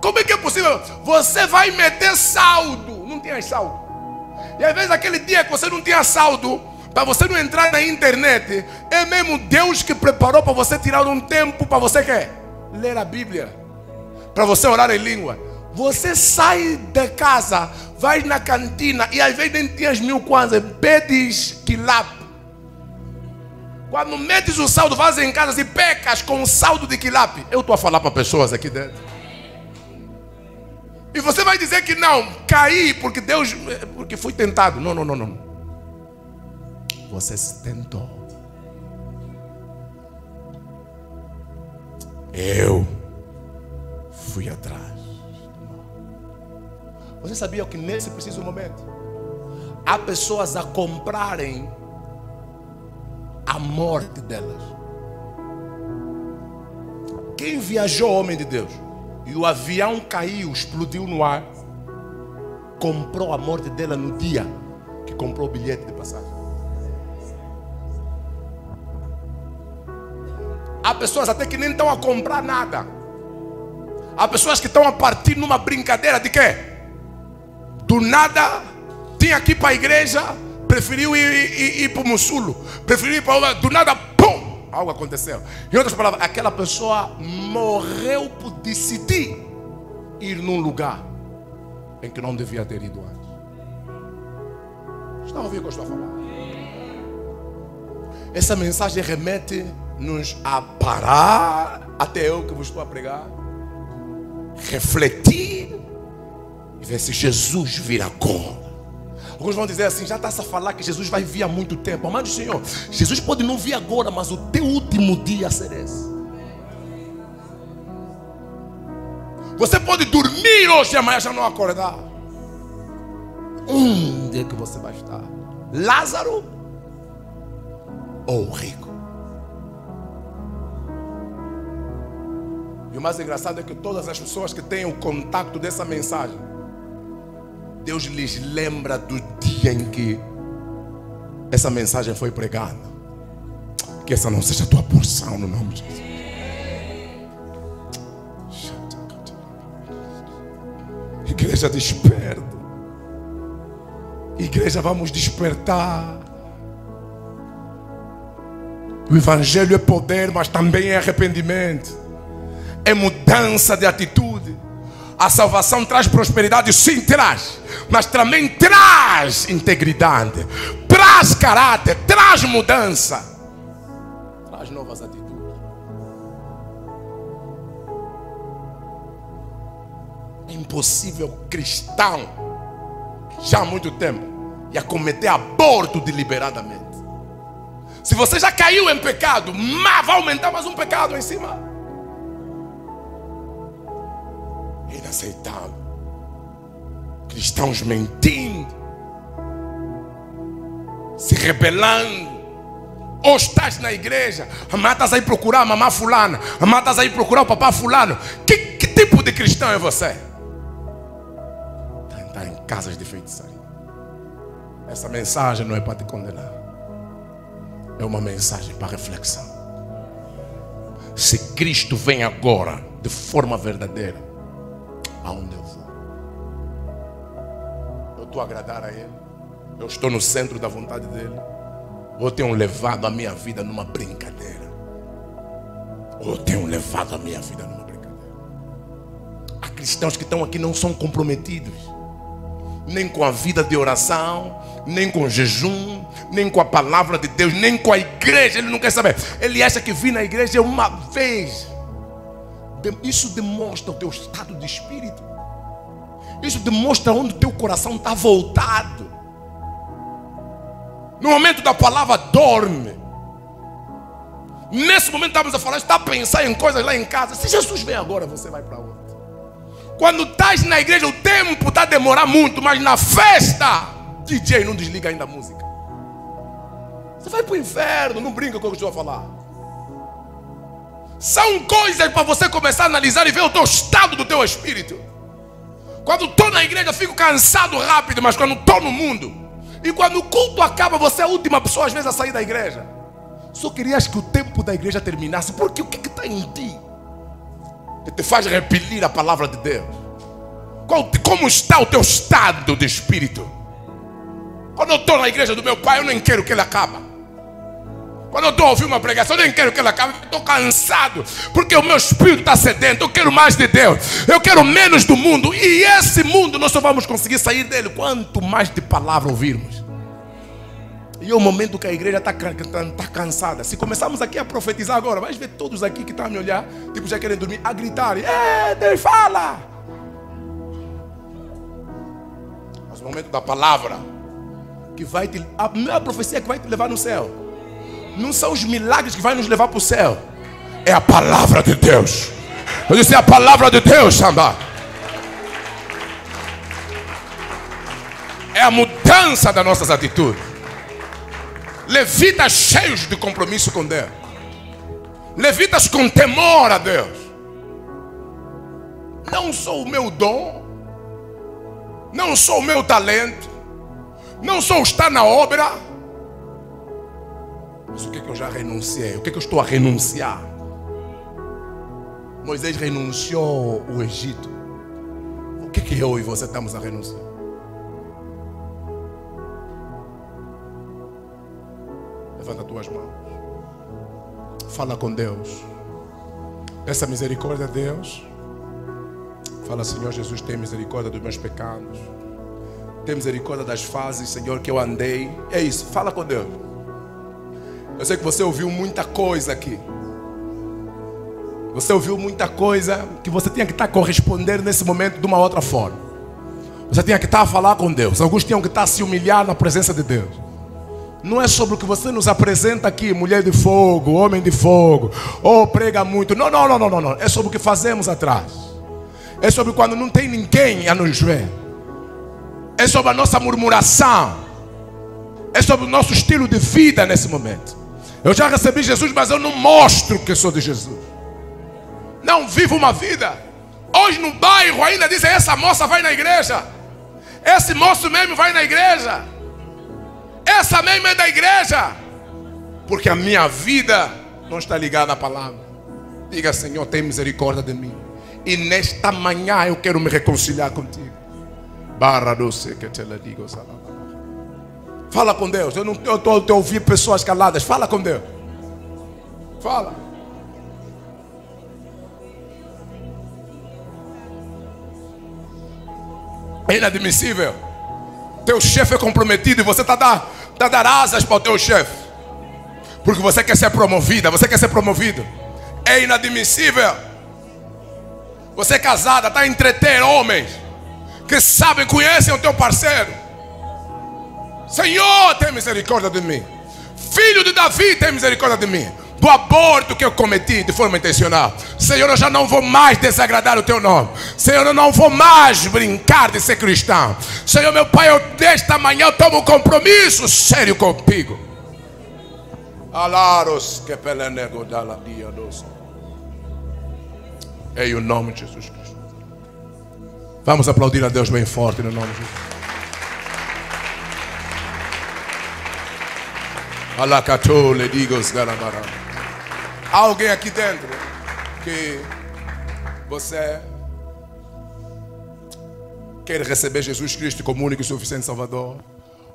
Como é que é possível? Você vai meter saldo. Não tinha saldo. E às vezes aquele dia que você não tinha saldo, para você não entrar na internet, é mesmo Deus que preparou para você tirar um tempo para você ler a Bíblia, para você orar em língua. Você sai de casa, vai na cantina e às vezes nem tinhas 1000 kwanzas, pedes quilap. Quando metes o saldo, vas em casa e pecas com o saldo de quilap. Eu estou a falar para pessoas aqui dentro. E você vai dizer que não, caí porque fui tentado. Não. Você se tentou. Eu fui atrás. Você sabia que nesse preciso momento há pessoas a comprarem a morte delas? Quem viajou, homem de Deus, e o avião caiu, explodiu no ar, comprou a morte dela no dia que comprou o bilhete de passagem. Há pessoas até que nem estão a comprar nada. Há pessoas que estão a partir numa brincadeira de quê? Do nada, tinha que ir para a igreja, preferiu ir para o Mussulo, preferiu ir para outra, do nada, pum, algo aconteceu. Em outras palavras, aquela pessoa morreu por decidir ir num lugar em que não devia ter ido antes. Estão a ouvir o que eu estou a falar? Essa mensagem remete-nos a parar, até eu que vos estou a pregar, refletir e ver se Jesus vir agora. Alguns vão dizer assim: já está a falar que Jesus vai vir há muito tempo. Amado Senhor, Jesus pode não vir agora, mas o teu último dia será esse. Você pode dormir hoje e amanhã já não acordar. Onde é que você vai estar? Lázaro ou rico? E o mais engraçado é que todas as pessoas que têm o contato dessa mensagem, Deus lhes lembra do dia em que essa mensagem foi pregada. Que essa não seja a tua porção, no nome de Jesus. Igreja, desperta. Igreja, vamos despertar. O evangelho é poder, mas também é arrependimento. É mudança de atitude. A salvação traz prosperidade, sim, traz, mas também traz integridade, traz caráter, traz mudança, traz novas atitudes. É impossível cristão, já há muito tempo, ia cometer aborto deliberadamente. Se você já caiu em pecado, vai aumentar mais um pecado em cima. Inaceitável. Cristãos mentindo, se rebelando. Ou estás na igreja, amanhã estás aí procurar a mamã fulana, amanhã estás aí procurar o papá fulano. Que tipo de cristão é você? Está em casas de feitiçaria. Essa mensagem não é para te condenar, é uma mensagem para reflexão. Se Cristo vem agora de forma verdadeira, aonde eu vou? Eu estou a agradar a Ele? Eu estou no centro da vontade dEle? Ou tenho levado a minha vida numa brincadeira? Ou tenho levado a minha vida numa brincadeira? Há cristãos que estão aqui não são comprometidos. nem com a vida de oração, nem com jejum, nem com a palavra de Deus, nem com a igreja. Ele não quer saber. Ele acha que vir na igreja é uma vez. Isso demonstra o teu estado de espírito. Isso demonstra onde o teu coração está voltado. No momento da palavra, dorme. Nesse momento estamos a falar, está a pensar em coisas lá em casa. Se Jesus vem agora, você vai para onde? Quando estás na igreja, o tempo está a demorar muito, mas na festa, DJ não desliga ainda a música. Você vai para o inferno, não brinca com o que eu estou a falar. São coisas para você começar a analisar e ver o teu estado do teu espírito. Quando estou na igreja, fico cansado rápido, mas quando estou no mundo, e quando o culto acaba, você é a última pessoa às vezes a sair da igreja. Só querias que o tempo da igreja terminasse, porque o que está em ti que te faz repelir a palavra de Deus? Como está o teu estado de espírito? Quando eu estou na igreja do meu pai, eu nem quero que ele acabe. Quando eu estou a ouvir uma pregação, eu nem quero que ele acabe. Eu estou cansado, porque o meu espírito está sedento. Eu quero mais de Deus, eu quero menos do mundo. E esse mundo nós só vamos conseguir sair dele quanto mais de palavra ouvirmos. E é o momento que a igreja está cansada. Se começarmos aqui a profetizar agora, vais ver todos aqui que estão a me olhar, tipo já querem dormir, a gritar: Deus fala! Mas o momento da palavra, que vai te, a minha profecia que vai te levar no céu, não são os milagres que vai nos levar para o céu, é a palavra de Deus. Eu disse: é a palavra de Deus, Samba. É a mudança das nossas atitudes. Levitas cheios de compromisso com Deus. Levitas com temor a Deus. Não sou o meu dom, não sou o meu talento, não sou estar na obra. Mas o que eu já renunciei? O que eu estou a renunciar? Moisés renunciou o Egito. O que eu e você estamos a renunciar? Levanta as tuas mãos. Fala com Deus. Peça misericórdia a Deus. Fala: Senhor Jesus, tem misericórdia dos meus pecados. Tem misericórdia das fases, Senhor, que eu andei. É isso, fala com Deus. Eu sei que você ouviu muita coisa aqui. Você ouviu muita coisa que você tinha que estar a corresponder nesse momento de uma outra forma. Você tinha que estar a falar com Deus. Alguns tinham que estar a se humilhar na presença de Deus. Não é sobre o que você nos apresenta aqui, mulher de fogo, homem de fogo, ou prega muito. Não. É sobre o que fazemos atrás. É sobre quando não tem ninguém a nos ver. É sobre a nossa murmuração. É sobre o nosso estilo de vida nesse momento. Eu já recebi Jesus, mas eu não mostro que sou de Jesus. Não vivo uma vida. Hoje no bairro ainda dizem: essa moça vai na igreja, esse moço mesmo vai na igreja, essa mesmo é da igreja. Porque a minha vida não está ligada à palavra. Diga: Senhor, tem misericórdia de mim. E nesta manhã eu quero me reconciliar contigo. Barra doce que te la digo. Fala com Deus. Eu não estou a ouvir pessoas caladas. Fala com Deus. Fala. É inadmissível. Teu chefe é comprometido e você está a dar asas para o teu chefe, porque você quer ser promovida, você quer ser promovido. É inadmissível. Você é casada, está a entreter homens que sabem, conhecem o teu parceiro. Senhor, tem misericórdia de mim. Filho de Davi, tem misericórdia de mim. Do aborto que eu cometi de forma intencional. Senhor, eu já não vou mais desagradar o teu nome. Senhor, eu não vou mais brincar de ser cristão. Senhor, meu Pai, desta manhã eu tomo um compromisso sério contigo. Alaros que pelenego dala dia doce. Em o nome de Jesus Cristo. Vamos aplaudir a Deus bem forte no nome de Jesus. Alacatole digos galabara. Há alguém aqui dentro que você quer receber Jesus Cristo como único e suficiente Salvador?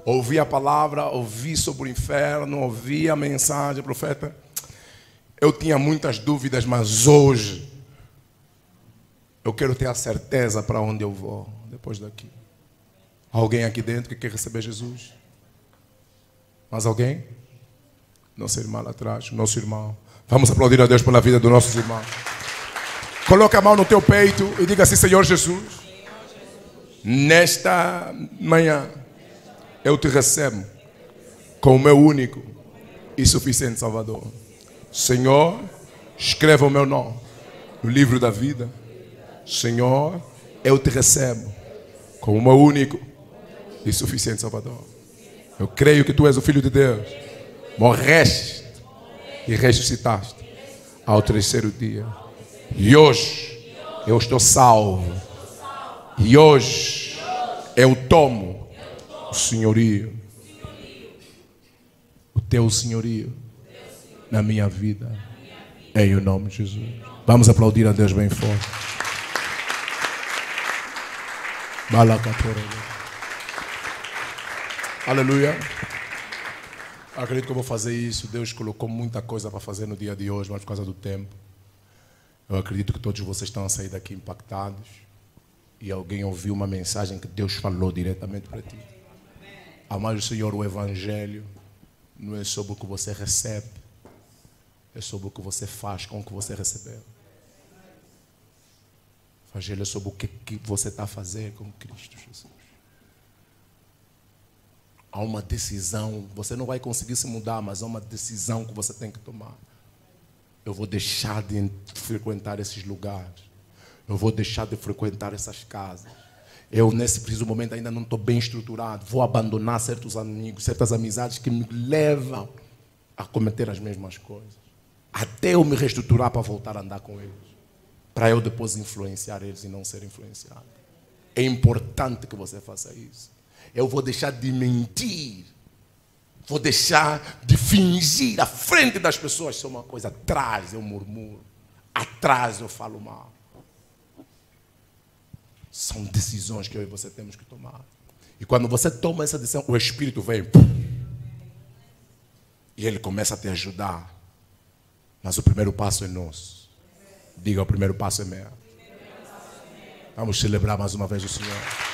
Ouvir a palavra, ouvir sobre o inferno, ouvir a mensagem, profeta. Eu tinha muitas dúvidas, mas hoje eu quero ter a certeza para onde eu vou depois daqui. Alguém aqui dentro que quer receber Jesus? Mais alguém? Nossa irmã lá atrás, nosso irmão. Vamos aplaudir a Deus pela vida dos nossos irmãos. Coloca a mão no teu peito e diga assim: Senhor Jesus, nesta manhã eu te recebo como o meu único e suficiente Salvador. Senhor, escreva o meu nome no livro da vida. Senhor, eu te recebo como o meu único e suficiente Salvador. Eu creio que tu és o Filho de Deus. Morreste e ressuscitaste ao terceiro dia. E hoje eu estou salvo. E hoje eu tomo o senhorio, o teu senhorio na minha vida, em o nome de Jesus. Vamos aplaudir a Deus bem forte. Aleluia. Acredito que eu vou fazer isso. Deus colocou muita coisa para fazer no dia de hoje, mas por causa do tempo. Eu acredito que todos vocês estão a sair daqui impactados. E alguém ouviu uma mensagem que Deus falou diretamente para ti. Amado Senhor, o Evangelho não é sobre o que você recebe, é sobre o que você faz com o que você recebeu. O Evangelho é sobre o que você está a fazer com Cristo Jesus. Há uma decisão, você não vai conseguir se mudar, mas há uma decisão que você tem que tomar. Eu vou deixar de frequentar esses lugares. Eu vou deixar de frequentar essas casas. Eu, nesse preciso momento, ainda não estou bem estruturado. Vou abandonar certos amigos, certas amizades que me levam a cometer as mesmas coisas. Até eu me reestruturar para voltar a andar com eles. Para eu depois influenciar eles e não ser influenciado. É importante que você faça isso. Eu vou deixar de mentir. Vou deixar de fingir à frente das pessoas. Isso é uma coisa. Atrás eu murmuro. Atrás eu falo mal. São decisões que eu e você temos que tomar. E quando você toma essa decisão, o Espírito vem. E ele começa a te ajudar. Mas o primeiro passo é nosso. Diga, o primeiro passo é meu. Vamos celebrar mais uma vez o Senhor.